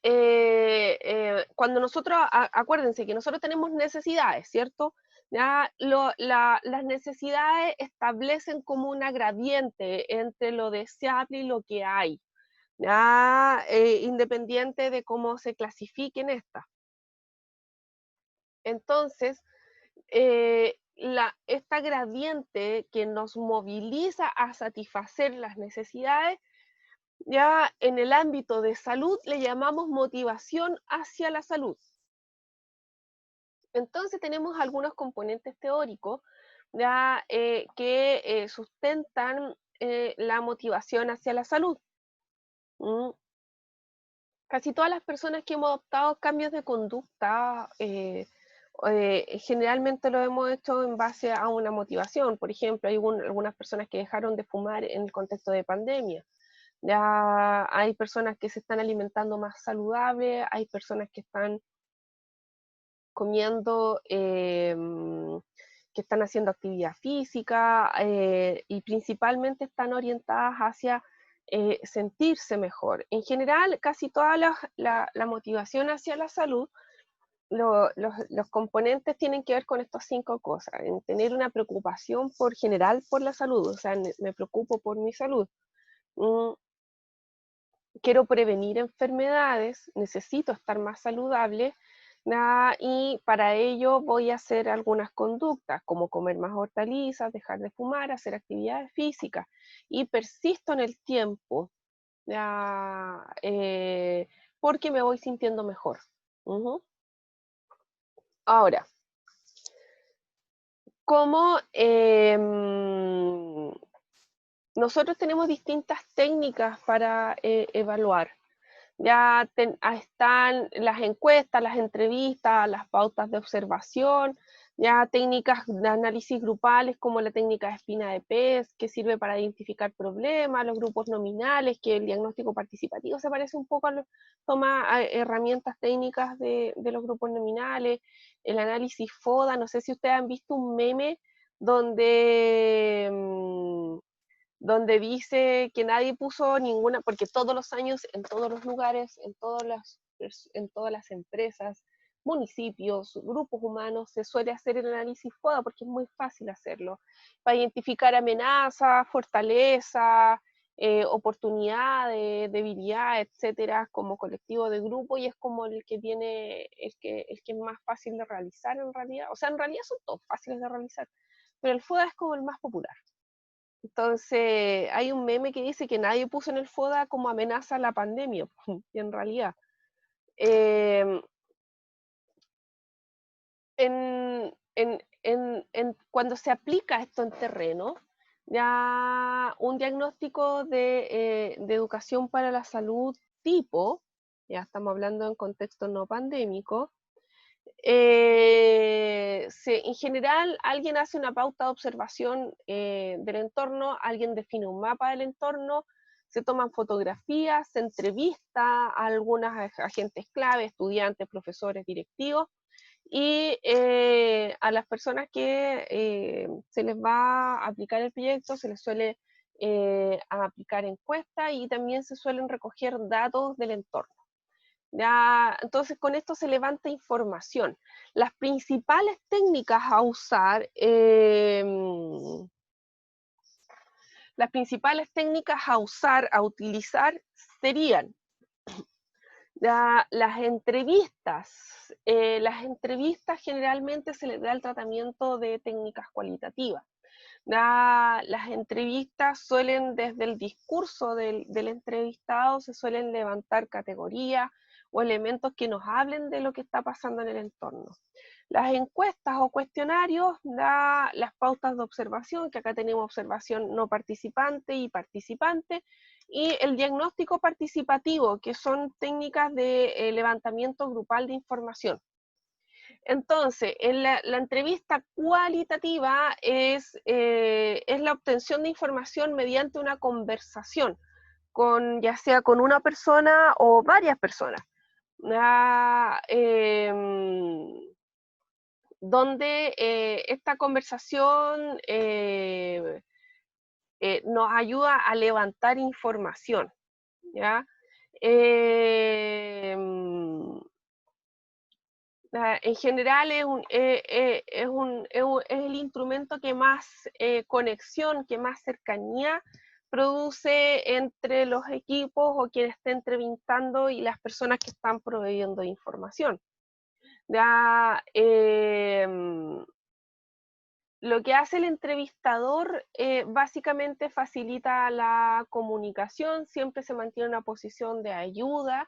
cuando nosotros, acuérdense que nosotros tenemos necesidades, ¿cierto? ¿Ya? Las necesidades establecen como una gradiente entre lo deseable y lo que hay, ¿ya? Independiente de cómo se clasifiquen estas. Entonces, esta gradiente que nos moviliza a satisfacer las necesidades, ya en el ámbito de salud le llamamos motivación hacia la salud. Entonces tenemos algunos componentes teóricos ya, que sustentan la motivación hacia la salud. Casi todas las personas que hemos adoptado cambios de conducta generalmente lo hemos hecho en base a una motivación. Por ejemplo, hay algunas personas que dejaron de fumar en el contexto de pandemia. Ya hay personas que se están alimentando más saludable, hay personas que están comiendo, que están haciendo actividad física y principalmente están orientadas hacia sentirse mejor. En general, casi toda la motivación hacia la salud, los componentes tienen que ver con estas 5 cosas, en tener una preocupación general por la salud, o sea, me preocupo por mi salud. Quiero prevenir enfermedades, necesito estar más saludable, y para ello voy a hacer algunas conductas, como comer más hortalizas, dejar de fumar, hacer actividades físicas, y persisto en el tiempo, porque me voy sintiendo mejor. Ahora, como nosotros tenemos distintas técnicas para evaluar. Ya están las encuestas, las entrevistas, las pautas de observación, Ya técnicas de análisis grupales como la técnica de espina de pez, que sirve para identificar problemas, los grupos nominales, que el diagnóstico participativo se parece un poco toma herramientas técnicas de los grupos nominales, el análisis FODA, no sé si ustedes han visto un meme donde, donde dice que nadie puso ninguna, porque todos los años, en todos los lugares, en todas las empresas, municipios, grupos humanos, se suele hacer el análisis FODA porque es muy fácil hacerlo, para identificar amenazas, fortalezas, oportunidades, debilidades, etcétera, como colectivo de grupo, y es como el que tiene, el que es más fácil de realizar en realidad. O sea, en realidad son todos fáciles de realizar, pero el FODA es como el más popular. Entonces, hay un meme que dice que nadie puso en el FODA como amenaza la pandemia, y en realidad. Cuando se aplica esto en terreno, ya un diagnóstico de educación para la salud tipo, ya estamos hablando en contexto no pandémico, en general alguien hace una pauta de observación del entorno, alguien define un mapa del entorno, se toman fotografías, se entrevista a algunos agentes clave, estudiantes, profesores, directivos, y a las personas que se les va a aplicar el proyecto se les suele aplicar encuestas y también se suelen recoger datos del entorno. Ya, entonces con esto se levanta información. Las principales técnicas a usar, a utilizar serían las entrevistas. Las entrevistas generalmente se les da el tratamiento de técnicas cualitativas. Las entrevistas suelen, desde el discurso del entrevistado, se suelen levantar categorías o elementos que nos hablen de lo que está pasando en el entorno. Las encuestas o cuestionarios, las pautas de observación, que acá tenemos observación no participante y participante, y el diagnóstico participativo, que son técnicas de levantamiento grupal de información. Entonces, la entrevista cualitativa es la obtención de información mediante una conversación, ya sea con una persona o varias personas, donde esta conversación nos ayuda a levantar información, ¿ya? En general es el instrumento que más conexión, que más cercanía produce entre los equipos o quien esté entrevistando y las personas que están proveyendo información. Ya, lo que hace el entrevistador básicamente facilita la comunicación, siempre se mantiene una posición de ayuda.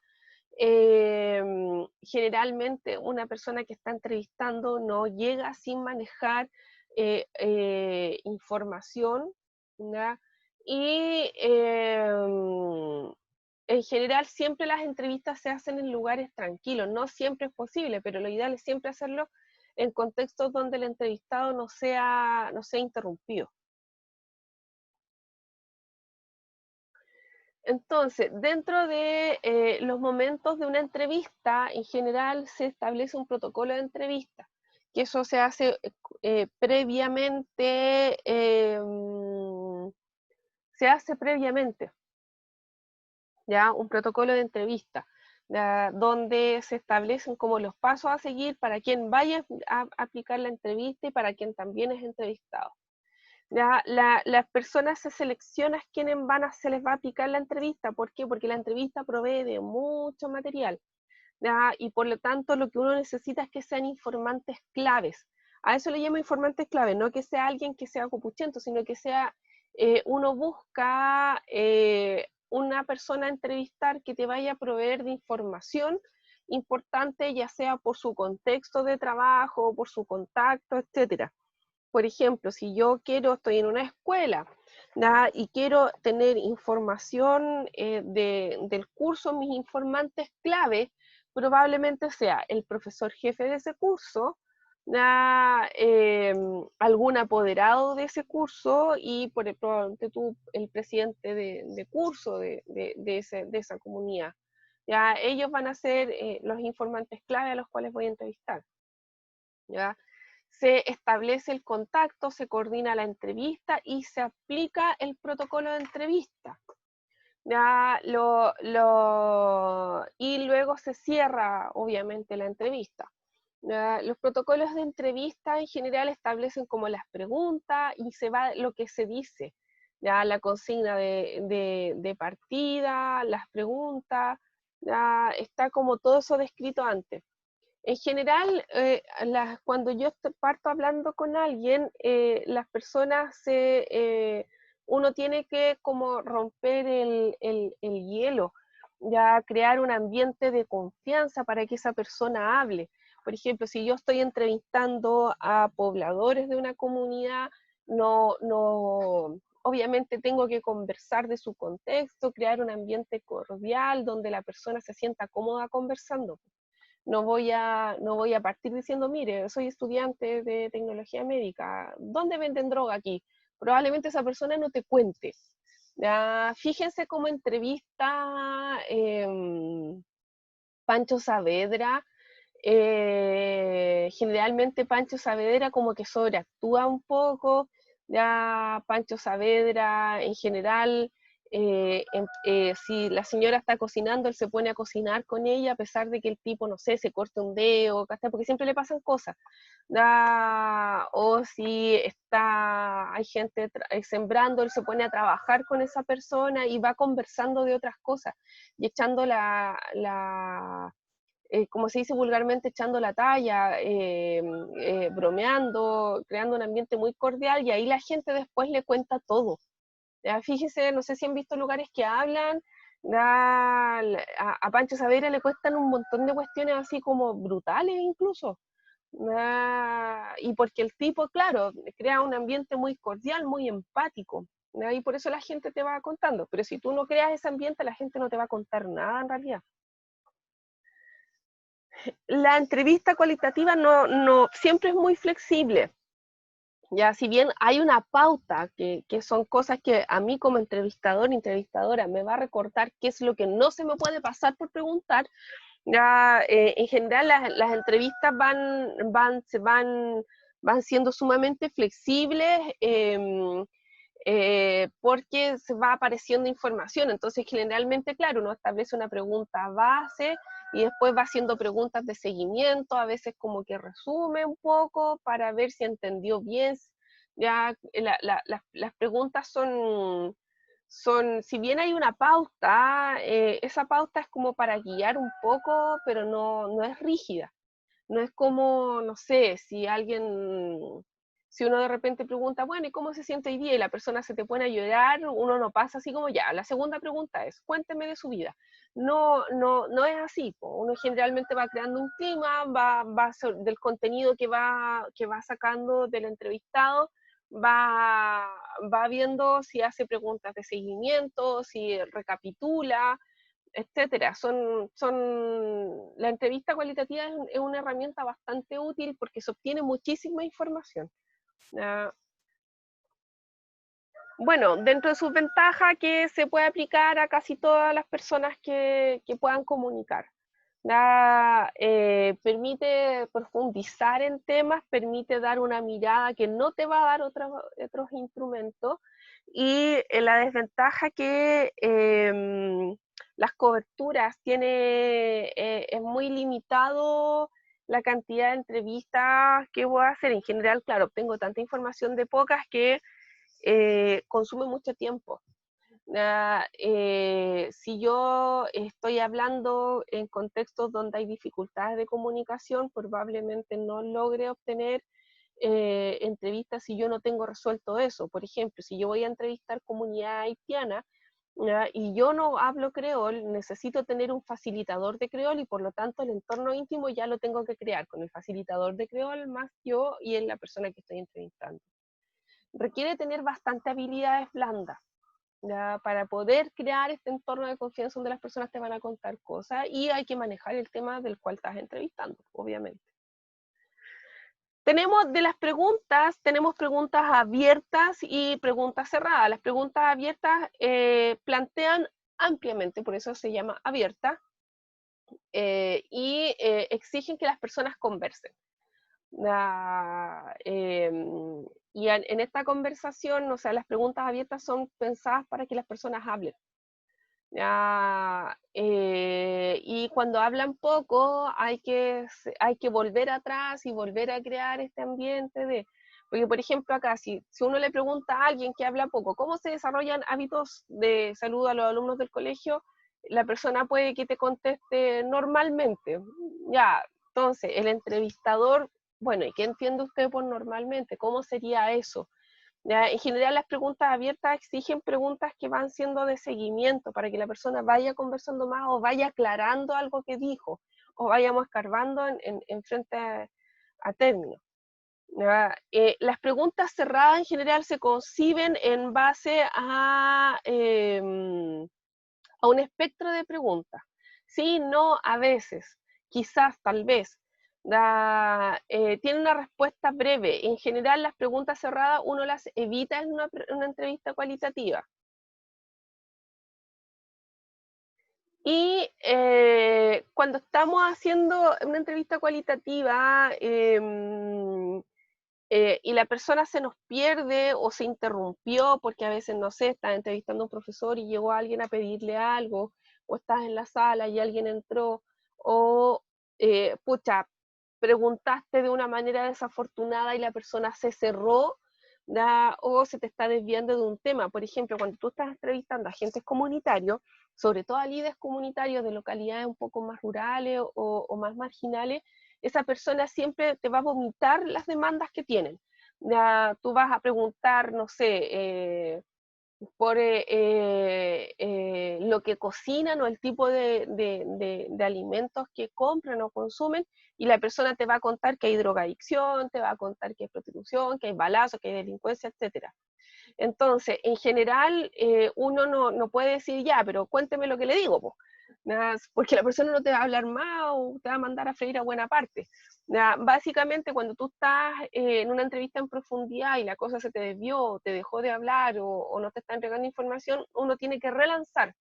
Generalmente una persona que está entrevistando no llega sin manejar información, ¿ya? Y en general siempre las entrevistas se hacen en lugares tranquilos, no siempre es posible, pero lo ideal es siempre hacerlo en contextos donde el entrevistado no sea interrumpido. Entonces, dentro de los momentos de una entrevista, en general se establece un protocolo de entrevista, que eso se hace previamente, ¿ya? Un protocolo de entrevista, ¿ya? Donde se establecen como los pasos a seguir para quien vaya a aplicar la entrevista y para quien también es entrevistado. Ya, las personas se seleccionan quienes se les va a aplicar la entrevista. ¿Por qué? Porque la entrevista provee de mucho material, ¿ya? Y por lo tanto lo que uno necesita es que sean informantes claves. A eso le llamo informantes claves, no que sea alguien que sea copuchento, sino que sea, uno busca una persona a entrevistar que te vaya a proveer de información importante, ya sea por su contexto de trabajo, por su contacto, etcétera. Por ejemplo, si yo estoy en una escuela, ¿ya? Y quiero tener información del curso, mis informantes clave probablemente sea el profesor jefe de ese curso, algún apoderado de ese curso y probablemente tú, el presidente de curso de esa comunidad. ¿Ya? Ellos van a ser los informantes clave a los cuales voy a entrevistar. ¿Ya? Se establece el contacto, se coordina la entrevista y se aplica el protocolo de entrevista. Ya, y luego se cierra, obviamente, la entrevista. Los protocolos de entrevista en general establecen como las preguntas y se va lo que se dice, ya la consigna de partida, las preguntas, ya está como todo eso descrito antes. En general, cuando yo parto hablando con alguien, las personas uno tiene que como romper el hielo, ya crear un ambiente de confianza para que esa persona hable. Por ejemplo, si yo estoy entrevistando a pobladores de una comunidad, obviamente tengo que conversar de su contexto, crear un ambiente cordial donde la persona se sienta cómoda conversando. No voy a partir diciendo, mire, soy estudiante de tecnología médica, ¿dónde venden droga aquí? Probablemente esa persona no te cuente. Ya, fíjense cómo entrevista Pancho Saavedra. Generalmente Pancho Saavedra como que sobreactúa un poco. Ya Pancho Saavedra en general, si la señora está cocinando, él se pone a cocinar con ella a pesar de que el tipo, no sé, se corte un dedo, ¿cachai? Porque siempre le pasan cosas. O si hay gente sembrando, él se pone a trabajar con esa persona y va conversando de otras cosas y echando como se dice vulgarmente, echando la talla, bromeando, creando un ambiente muy cordial y ahí la gente después le cuenta todo. ¿Ya? Fíjense, no sé si han visto lugares que hablan, a Pancho Saavedra le cuestan un montón de cuestiones así como brutales incluso. Y porque el tipo, claro, crea un ambiente muy cordial, muy empático. Y por eso la gente te va contando. Pero si tú no creas ese ambiente, la gente no te va a contar nada en realidad. La entrevista cualitativa no siempre es muy flexible. Ya, si bien hay una pauta que son cosas que a mí como entrevistadora me va a recordar qué es lo que no se me puede pasar por preguntar, ya en general las entrevistas van siendo sumamente flexibles, porque se va apareciendo información. Entonces, generalmente, claro, uno establece una pregunta base y después va haciendo preguntas de seguimiento, a veces como que resume un poco para ver si entendió bien. Ya las preguntas si bien hay una pauta, esa pauta es como para guiar un poco, pero no es rígida. No es como, no sé, si uno de repente pregunta, bueno, ¿y cómo se siente hoy día? Y la persona se te pone a llorar, uno no pasa así como ya. La segunda pregunta es, cuénteme de su vida. No es así. Uno generalmente va creando un clima, del contenido que va sacando del entrevistado, va, va viendo si hace preguntas de seguimiento, si recapitula, etcétera. La entrevista cualitativa es una herramienta bastante útil porque se obtiene muchísima información. Bueno, dentro de sus ventajas que se puede aplicar a casi todas las personas que puedan comunicar. Permite profundizar en temas, permite dar una mirada que no te va a dar otros instrumentos, y la desventaja que las coberturas es muy limitado la cantidad de entrevistas que voy a hacer. En general, claro, obtengo tanta información de pocas que consume mucho tiempo. Si yo estoy hablando en contextos donde hay dificultades de comunicación, probablemente no logre obtener entrevistas si yo no tengo resuelto eso. Por ejemplo, si yo voy a entrevistar comunidad haitiana y yo no hablo creol, necesito tener un facilitador de creol y por lo tanto el entorno íntimo ya lo tengo que crear con el facilitador de creol más yo y en la persona que estoy entrevistando. Requiere tener bastante habilidades blandas, ¿ya? Para poder crear este entorno de confianza donde las personas te van a contar cosas, y hay que manejar el tema del cual estás entrevistando, obviamente. Tenemos de las preguntas, tenemos preguntas abiertas y preguntas cerradas. Las preguntas abiertas plantean ampliamente, por eso se llama abierta, y exigen que las personas conversen. Y en esta conversación, o sea, las preguntas abiertas son pensadas para que las personas hablen. Y cuando hablan poco hay que volver atrás y volver a crear este ambiente de... Porque, por ejemplo, acá, si uno le pregunta a alguien que habla poco, ¿cómo se desarrollan hábitos de salud a los alumnos del colegio? La persona puede que te conteste normalmente. Ya, entonces, el entrevistador, bueno, ¿y qué entiende usted por normalmente? ¿Cómo sería eso? ¿Ya? En general las preguntas abiertas exigen preguntas que van siendo de seguimiento para que la persona vaya conversando más o vaya aclarando algo que dijo o vayamos escarbando en frente a términos. Las preguntas cerradas en general se conciben en base a un espectro de preguntas. Sí, no, a veces, quizás, tal vez. Tiene una respuesta breve. En general, las preguntas cerradas uno las evita en una entrevista cualitativa. Y cuando estamos haciendo una entrevista cualitativa y la persona se nos pierde o se interrumpió porque a veces, no sé, estás entrevistando a un profesor y llegó alguien a pedirle algo, o estás en la sala y alguien entró, o pucha, preguntaste de una manera desafortunada y la persona se cerró, o se te está desviando de un tema. Por ejemplo, cuando tú estás entrevistando a agentes comunitarios, sobre todo a líderes comunitarios de localidades un poco más rurales o más marginales, esa persona siempre te va a vomitar las demandas que tienen. Ya, tú vas a preguntar, no sé, por lo que cocinan o el tipo de alimentos que compran o consumen, y la persona te va a contar que hay drogadicción, te va a contar que hay prostitución, que hay balazos, que hay delincuencia, etc. Entonces, en general, uno no puede decir, ya, pero cuénteme lo que le digo, po. Porque la persona no te va a hablar más o te va a mandar a freír a buena parte. Básicamente, cuando tú estás en una entrevista en profundidad y la cosa se te desvió, te dejó de hablar o no te está entregando información, uno tiene que relanzar.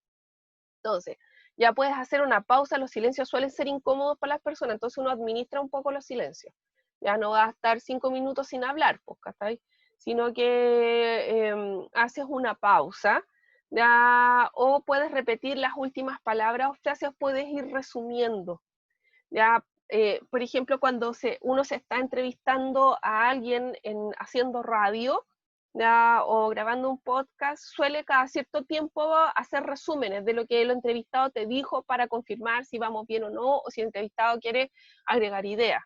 Entonces, ya puedes hacer una pausa, los silencios suelen ser incómodos para las personas, entonces uno administra un poco los silencios. Ya no vas a estar 5 minutos sin hablar, pues, ¿cachai? Sino que haces una pausa, ya, o puedes repetir las últimas palabras o frases, puedes ir resumiendo. Ya, por ejemplo, cuando uno se está entrevistando a alguien haciendo radio, ya, o grabando un podcast, suele cada cierto tiempo hacer resúmenes de lo que el entrevistado te dijo para confirmar si vamos bien o no, o si el entrevistado quiere agregar ideas.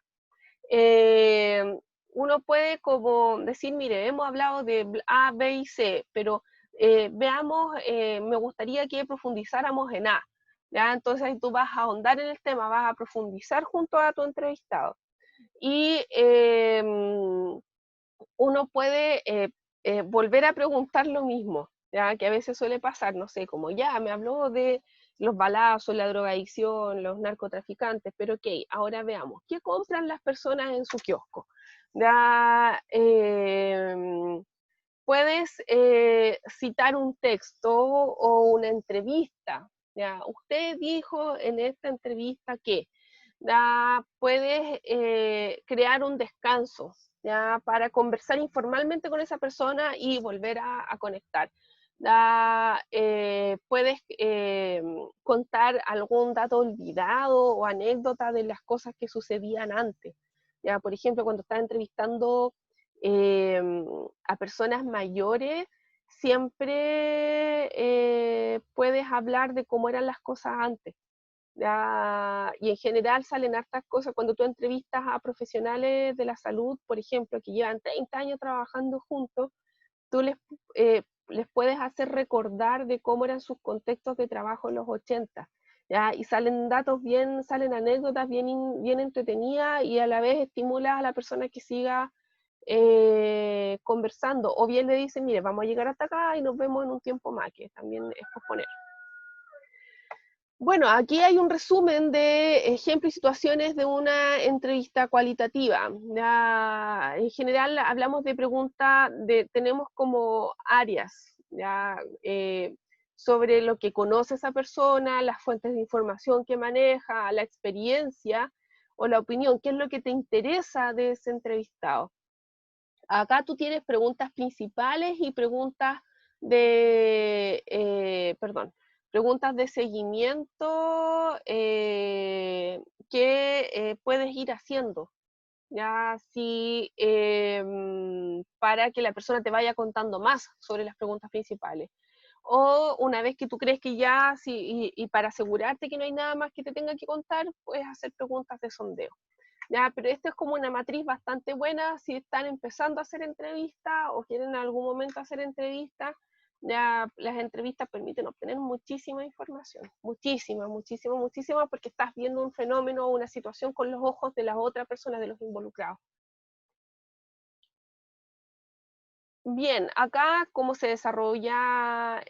Uno puede como decir, mire, hemos hablado de A, B y C, pero veamos, me gustaría que profundizáramos en A. ¿Ya? Entonces tú vas a ahondar en el tema, vas a profundizar junto a tu entrevistado. Y uno puede volver a preguntar lo mismo, ¿ya? Que a veces suele pasar, no sé, como ya me habló de los balazos, la drogadicción, los narcotraficantes, pero ok, ahora veamos, ¿qué compran las personas en su kiosco? Ya, puedes citar un texto o una entrevista. ¿Ya? Usted dijo en esta entrevista que puedes crear un descanso, ¿ya? Para conversar informalmente con esa persona y volver a conectar. Puedes contar algún dato olvidado o anécdota de las cosas que sucedían antes. ¿Ya? Por ejemplo, cuando estás entrevistando a personas mayores, siempre puedes hablar de cómo eran las cosas antes. Y en general salen hartas cosas cuando tú entrevistas a profesionales de la salud, por ejemplo, que llevan 30 años trabajando juntos, tú les puedes hacer recordar de cómo eran sus contextos de trabajo en los 80, ¿ya? Y salen datos salen anécdotas bien entretenidas y a la vez estimula a la persona que siga conversando, o bien le dicen, mire, vamos a llegar hasta acá y nos vemos en un tiempo más, que también es posponer. Bueno, aquí hay un resumen de ejemplos y situaciones de una entrevista cualitativa. Ya, en general hablamos de preguntas, tenemos como áreas, ya, sobre lo que conoce esa persona, las fuentes de información que maneja, la experiencia o la opinión, qué es lo que te interesa de ese entrevistado. Acá tú tienes preguntas principales y preguntas preguntas de seguimiento que puedes ir haciendo, ya si, para que la persona te vaya contando más sobre las preguntas principales. O una vez que tú crees que ya, y para asegurarte que no hay nada más que te tenga que contar, puedes hacer preguntas de sondeo. Ya, pero esto es como una matriz bastante buena si están empezando a hacer entrevistas o quieren en algún momento hacer entrevistas. Ya las entrevistas permiten obtener muchísima información, muchísima, muchísima, muchísima, porque estás viendo un fenómeno o una situación con los ojos de las otras personas, de los involucrados. Bien, acá cómo se desarrolla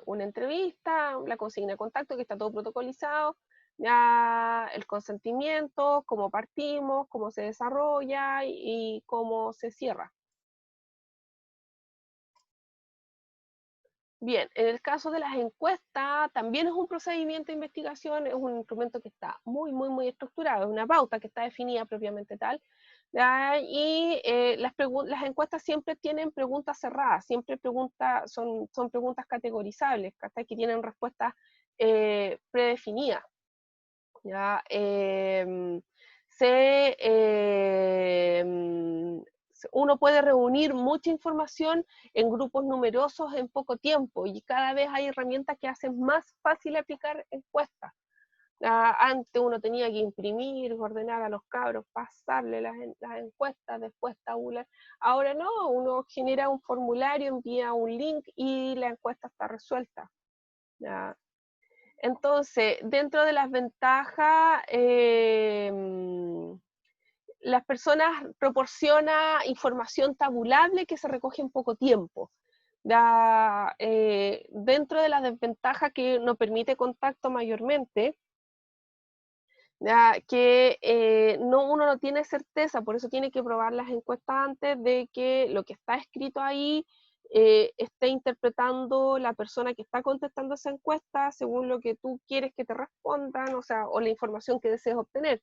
una entrevista, la consigna de contacto, que está todo protocolizado, ya el consentimiento, cómo partimos, cómo se desarrolla y cómo se cierra. Bien, en el caso de las encuestas, también es un procedimiento de investigación, es un instrumento que está muy, muy, muy estructurado, es una pauta que está definida propiamente tal, ¿ya? Y las encuestas siempre tienen preguntas cerradas, siempre son preguntas categorizables, ¿cachai? Que tienen respuestas predefinidas. ¿Ya? Uno puede reunir mucha información en grupos numerosos en poco tiempo y cada vez hay herramientas que hacen más fácil aplicar encuestas. Antes uno tenía que imprimir, ordenar a los cabros, pasarle las encuestas, después tabular. Ahora no, uno genera un formulario, envía un link y la encuesta está resuelta. ¿Ya? Entonces, dentro de las ventajas, las personas proporcionan información tabulable que se recoge en poco tiempo. Dentro de las desventajas que no permite contacto mayormente, ya, que uno no tiene certeza, por eso tiene que probar las encuestas antes de que lo que está escrito ahí esté interpretando la persona que está contestando esa encuesta según lo que tú quieres que te respondan, o sea, o la información que desees obtener.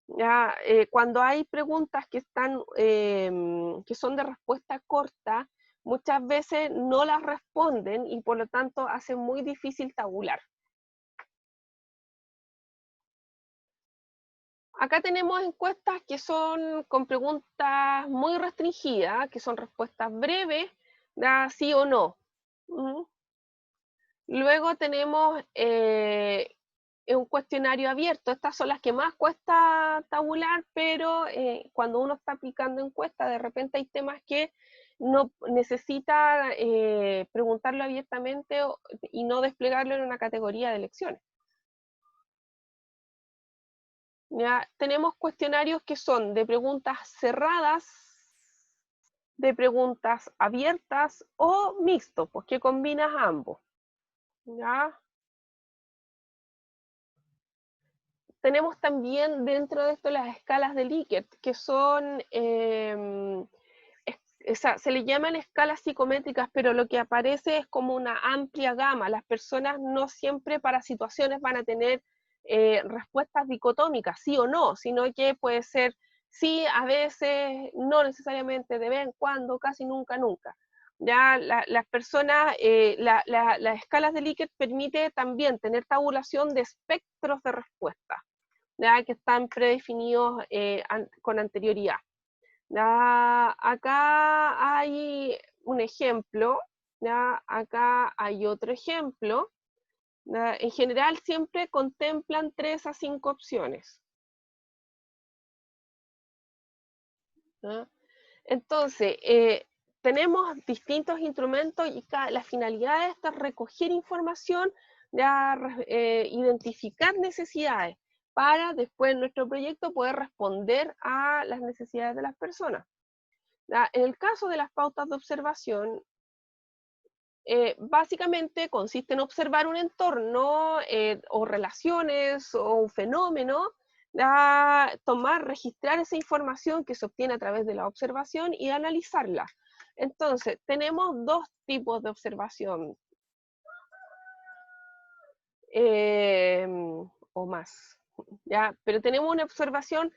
Ya, cuando hay preguntas que son de respuesta corta, muchas veces no las responden y por lo tanto hace muy difícil tabular. Acá tenemos encuestas que son con preguntas muy restringidas, que son respuestas breves, sí o no. Luego tenemos un cuestionario abierto. Estas son las que más cuesta tabular, pero cuando uno está aplicando encuestas, de repente hay temas que no necesita preguntarlo abiertamente y no desplegarlo en una categoría de elecciones. ¿Ya? Tenemos cuestionarios que son de preguntas cerradas, de preguntas abiertas o mixtos, pues que combinas ambos. ¿Ya? Tenemos también dentro de esto las escalas de Likert, que son, se le llaman escalas psicométricas, pero lo que aparece es como una amplia gama. Las personas no siempre para situaciones van a tener respuestas dicotómicas, sí o no, sino que puede ser sí, a veces, no necesariamente, de vez en cuando, casi nunca, nunca. Ya las personas, las escalas de Likert permite también tener tabulación de espectros de respuesta, ¿ya? Que están predefinidos con anterioridad. ¿Ya? Acá hay un ejemplo, ¿ya? Acá hay otro ejemplo. ¿Ya? En general siempre contemplan 3 a 5 opciones. ¿Ya? Entonces, tenemos distintos instrumentos y la finalidad de esto es recoger información, ya, identificar necesidades para después en nuestro proyecto poder responder a las necesidades de las personas. ¿Ya? En el caso de las pautas de observación, básicamente consiste en observar un entorno o relaciones o un fenómeno, tomar, registrar esa información que se obtiene a través de la observación y analizarla. Entonces, tenemos dos tipos de observación o más, ¿ya? Pero tenemos una observación,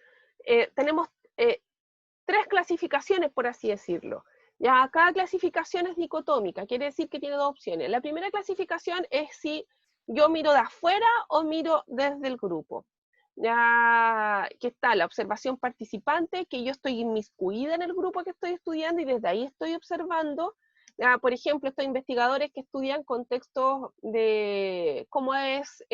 tenemos tres clasificaciones, por así decirlo. Ya, cada clasificación es dicotómica, quiere decir que tiene dos opciones. La primera clasificación es si yo miro de afuera o miro desde el grupo. Ya que está la observación participante, que yo estoy inmiscuida en el grupo que estoy estudiando y desde ahí estoy observando. Ya, por ejemplo, estos investigadores que estudian contextos de cómo es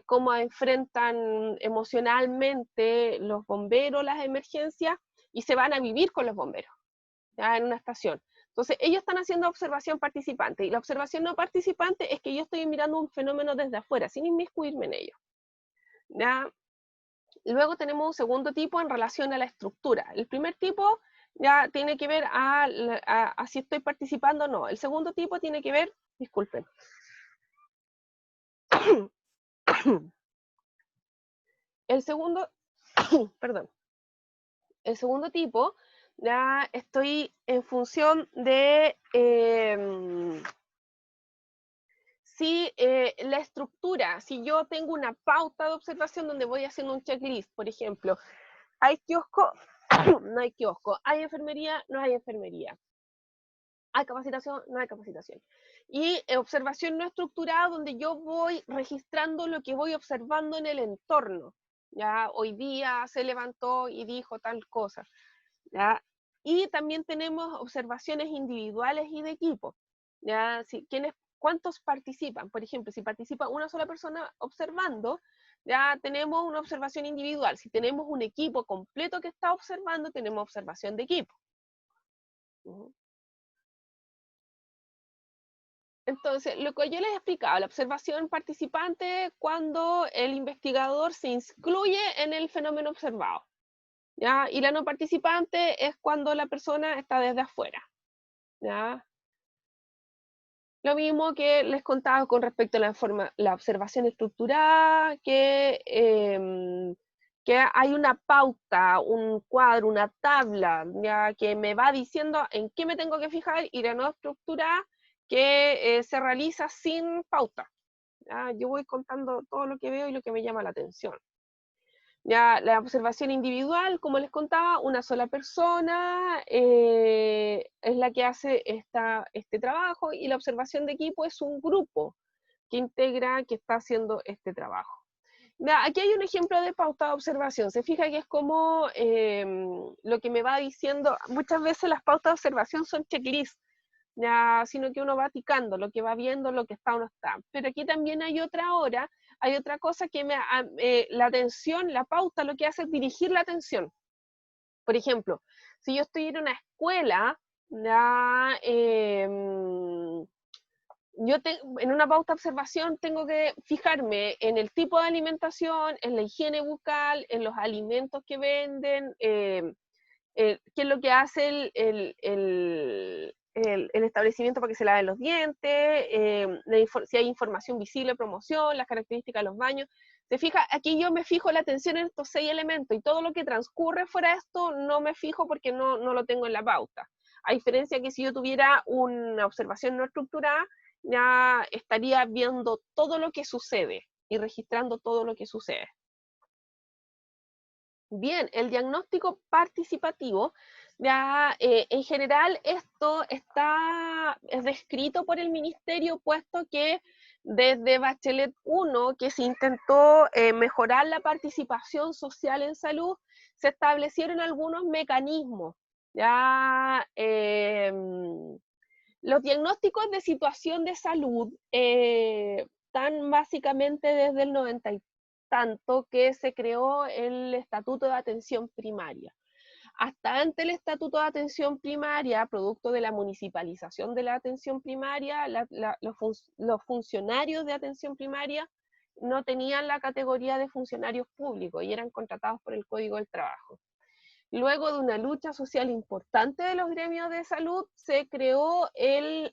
cómo enfrentan emocionalmente los bomberos las emergencias y se van a vivir con los bomberos, ¿ya? En una estación. Entonces, ellos están haciendo observación participante, y la observación no participante es que yo estoy mirando un fenómeno desde afuera, sin inmiscuirme en ello, ¿ya? Luego tenemos un segundo tipo en relación a la estructura. El primer tipo ya tiene que ver a si estoy participando o no. El segundo tipo tiene que ver, disculpen, el segundo, perdón, el segundo tipo, ya estoy en función de si la estructura, si yo tengo una pauta de observación donde voy haciendo un checklist, por ejemplo, ¿hay kiosco? No hay kiosco. ¿Hay enfermería? No hay enfermería. ¿Hay capacitación? No hay capacitación. Y observación no estructurada, donde yo voy registrando lo que voy observando en el entorno. Ya hoy día se levantó y dijo tal cosa. ¿Ya? Y también tenemos observaciones individuales y de equipo. ¿Ya? Si, ¿cuántos participan? Por ejemplo, si participa una sola persona observando, ya tenemos una observación individual. Si tenemos un equipo completo que está observando, tenemos observación de equipo. Entonces, lo que yo les he explicado, la observación participante, cuando el investigador se incluye en el fenómeno observado, ¿ya? Y la no participante es cuando la persona está desde afuera, ¿ya? Lo mismo que les contaba con respecto a la observación estructurada, que hay una pauta, un cuadro, una tabla, ya que me va diciendo en qué me tengo que fijar, y la no estructurada que se realiza sin pauta. ¿Ya? Yo voy contando todo lo que veo y lo que me llama la atención. Ya, la observación individual, como les contaba, una sola persona es la que hace este trabajo, y la observación de equipo es un grupo que integra, que está haciendo este trabajo. Ya, aquí hay un ejemplo de pauta de observación. Se fija que es como lo que me va diciendo, muchas veces las pautas de observación son checklists, ya, sino que uno va ticando lo que va viendo, lo que está o no está. Pero aquí también hay otra hora, hay otra cosa que la atención, la pauta, lo que hace es dirigir la atención. Por ejemplo, si yo estoy en una escuela, ya, en una pauta de observación tengo que fijarme en el tipo de alimentación, en la higiene bucal, en los alimentos que venden, qué es lo que hace el establecimiento para que se laven los dientes, si hay información visible, promoción, las características de los baños. Se fija, aquí yo me fijo la atención en estos 6 elementos, y todo lo que transcurre fuera de esto no me fijo porque no lo tengo en la pauta. A diferencia que si yo tuviera una observación no estructurada, ya estaría viendo todo lo que sucede y registrando todo lo que sucede. Bien, el diagnóstico participativo, ya en general esto es descrito por el ministerio, puesto que desde Bachelet 1, que se intentó mejorar la participación social en salud, se establecieron algunos mecanismos. Ya, los diagnósticos de situación de salud están básicamente desde el 90 y tanto, que se creó el Estatuto de Atención Primaria. Hasta antes el Estatuto de Atención Primaria, producto de la municipalización de la atención primaria, los funcionarios de atención primaria no tenían la categoría de funcionarios públicos y eran contratados por el Código del Trabajo. luego de una lucha social importante de los gremios de salud, se creó el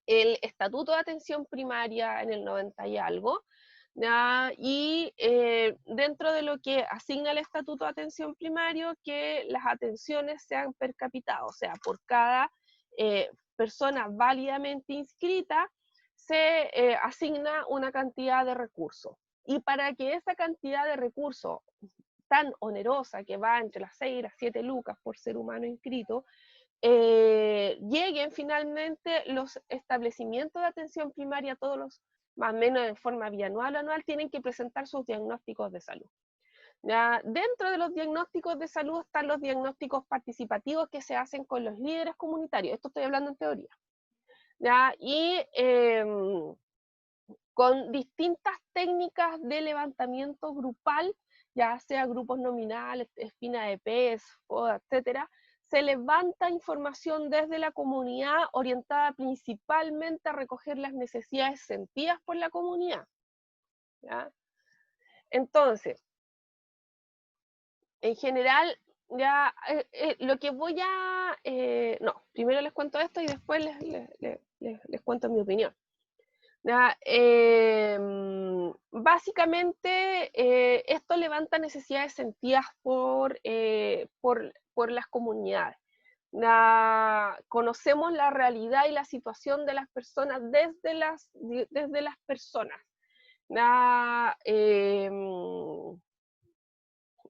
Estatuto de Atención Primaria en el 90 y algo, ¿ya? Y dentro de lo que asigna el Estatuto de Atención Primario, que las atenciones sean per capita, o sea, por cada persona válidamente inscrita, se asigna una cantidad de recursos. Y para que esa cantidad de recursos tan onerosa, que va entre las 6 y las 7 lucas por ser humano inscrito, lleguen finalmente los establecimientos de atención primaria, todos los, más o menos en forma bianual o anual, tienen que presentar sus diagnósticos de salud. ¿Ya? Dentro de los diagnósticos de salud están los diagnósticos participativos que se hacen con los líderes comunitarios. Esto estoy hablando en teoría. ¿Ya? Y con distintas técnicas de levantamiento grupal, ya sea grupos nominales, espina de pez, etcétera, se levanta información desde la comunidad orientada principalmente a recoger las necesidades sentidas por la comunidad. ¿Ya? Entonces, en general, ya lo que voy a... no, primero les cuento esto y después les cuento mi opinión. ¿Ya? Básicamente, esto levanta necesidades sentidas por las comunidades. Conocemos la realidad y la situación de las personas desde las personas.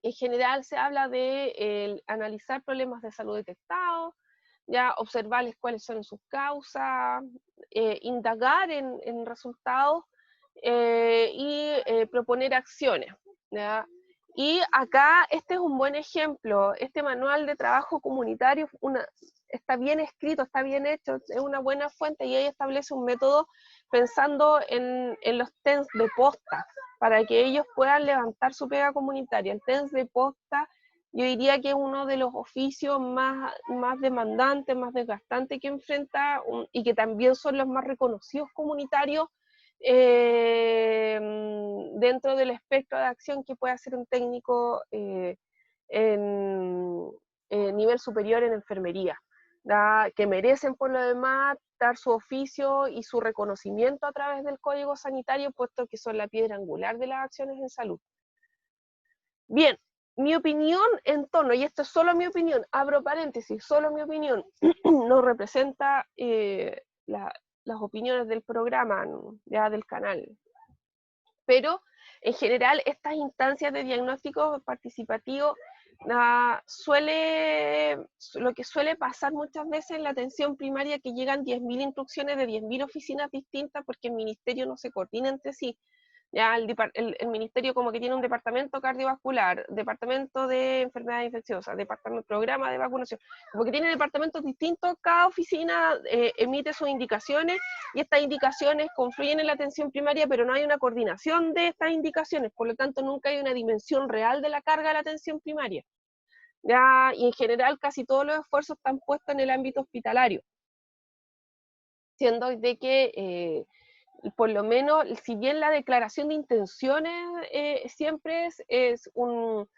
En general se habla de analizar problemas de salud detectados, ya observarles cuáles son sus causas, indagar en resultados y proponer acciones, ¿ya? Y acá este es un buen ejemplo, este manual de trabajo comunitario está bien escrito, está bien hecho, es una buena fuente y ahí establece un método pensando en los TENS de posta, para que ellos puedan levantar su pega comunitaria. El TENS de posta yo diría que es uno de los oficios más demandantes, más desgastantes que enfrenta y que también son los más reconocidos comunitarios dentro del espectro de acción que puede hacer un técnico en nivel superior en enfermería, ¿da? Que merecen por lo demás dar su oficio y su reconocimiento a través del código sanitario, puesto que son la piedra angular de las acciones en salud. Bien, mi opinión en torno, y esto es solo mi opinión, abro paréntesis, solo mi opinión, no representa las opiniones del programa, ya del canal. Pero en general estas instancias de diagnóstico participativo, lo que suele pasar muchas veces en la atención primaria, que llegan 10.000 instrucciones de 10.000 oficinas distintas porque el ministerio no se coordina entre sí. Ya el ministerio como que tiene un departamento cardiovascular, departamento de enfermedades infecciosas, programa de vacunación, como que tiene departamentos distintos, cada oficina emite sus indicaciones y estas indicaciones confluyen en la atención primaria, pero no hay una coordinación de estas indicaciones, por lo tanto nunca hay una dimensión real de la carga de la atención primaria. Ya, y en general casi todos los esfuerzos están puestos en el ámbito hospitalario, siendo de que por lo menos, si bien la declaración de intenciones siempre es un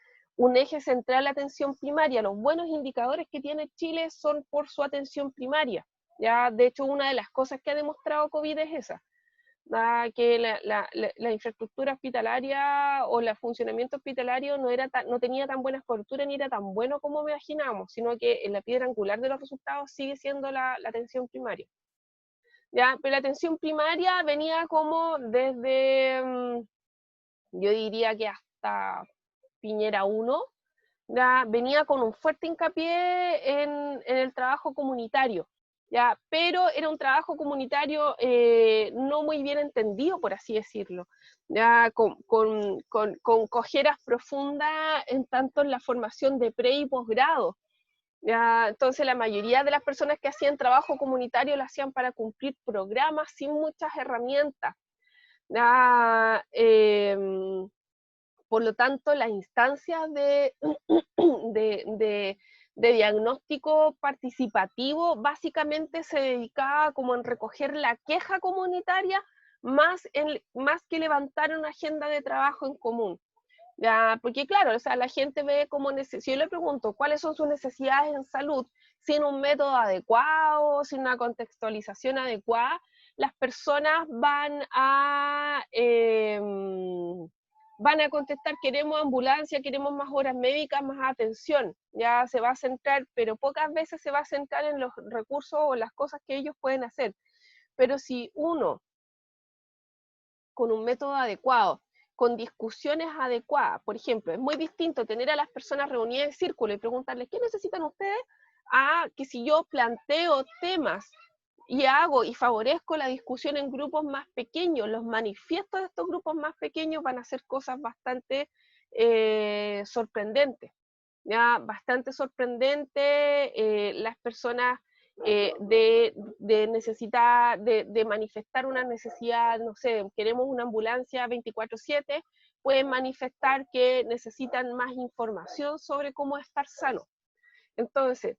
eje central la atención primaria, los buenos indicadores que tiene Chile son por su atención primaria. Ya, de hecho, una de las cosas que ha demostrado COVID es esa, que la infraestructura hospitalaria o el funcionamiento hospitalario no tenía tan buenas coberturas ni era tan bueno como me imaginábamos, sino que la piedra angular de los resultados sigue siendo la atención primaria. ¿Ya? Pero la atención primaria venía como desde, yo diría que hasta Piñera 1, ¿ya? Venía con un fuerte hincapié en el trabajo comunitario, ¿ya? Pero era un trabajo comunitario no muy bien entendido, por así decirlo, ¿ya? Con cojeras profundas en tanto en la formación de pre y posgrado. Ya, entonces la mayoría de las personas que hacían trabajo comunitario lo hacían para cumplir programas sin muchas herramientas. Ya, por lo tanto, las instancias de diagnóstico participativo básicamente se dedicaba como en recoger la queja comunitaria más que levantar una agenda de trabajo en común. Ya, porque claro, o sea, la gente ve como, si yo le pregunto cuáles son sus necesidades en salud, sin un método adecuado, sin una contextualización adecuada, las personas van a contestar, queremos ambulancia, queremos más horas médicas, más atención. Ya se va a centrar, pero pocas veces se va a centrar en los recursos o las cosas que ellos pueden hacer. Pero si uno, con un método adecuado, con discusiones adecuadas, por ejemplo, es muy distinto tener a las personas reunidas en círculo y preguntarles, ¿qué necesitan ustedes? A que si yo planteo temas y hago y favorezco la discusión en grupos más pequeños, los manifiestos de estos grupos más pequeños van a hacer cosas bastante sorprendentes. ¿Ya? Bastante sorprendente, las personas de necesitar, de manifestar una necesidad, no sé, queremos una ambulancia 24/7, pueden manifestar que necesitan más información sobre cómo estar sano. Entonces,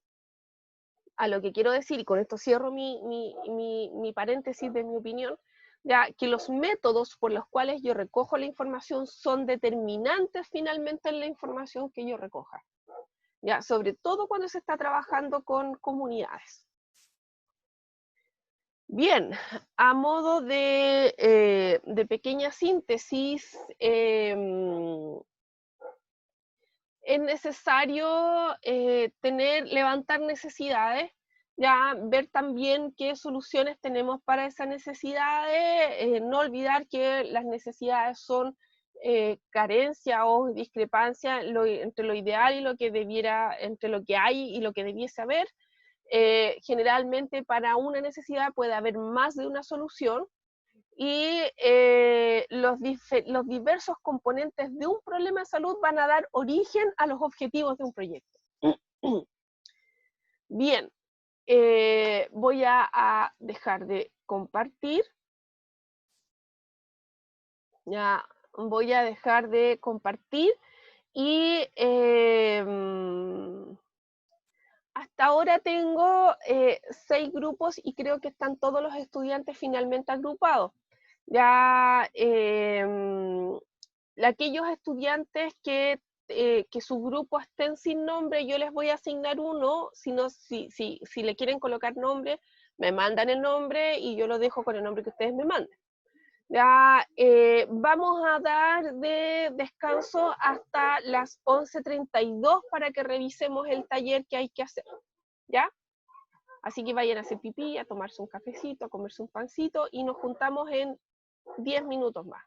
a lo que quiero decir, y con esto cierro mi paréntesis de mi opinión, ya que los métodos por los cuales yo recojo la información son determinantes finalmente en la información que yo recoja. Ya, sobre todo cuando se está trabajando con comunidades. Bien, a modo de pequeña síntesis, es necesario levantar necesidades, ya ver también qué soluciones tenemos para esas necesidades, no olvidar que las necesidades son carencia o discrepancia entre lo ideal y lo que debiera, entre lo que hay y lo que debiese haber. Generalmente para una necesidad puede haber más de una solución, y los diversos componentes de un problema de salud van a dar origen a los objetivos de un proyecto. Bien, voy a dejar de compartir. Ya voy a dejar de compartir y hasta ahora tengo 6 grupos y creo que están todos los estudiantes finalmente agrupados. Ya aquellos estudiantes que su grupo estén sin nombre, yo les voy a asignar uno, si le quieren colocar nombre, me mandan el nombre y yo lo dejo con el nombre que ustedes me manden. Ya, vamos a dar de descanso hasta las 11:32 para que revisemos el taller que hay que hacer, ¿ya? Así que vayan a hacer pipí, a tomarse un cafecito, a comerse un pancito y nos juntamos en 10 minutos más.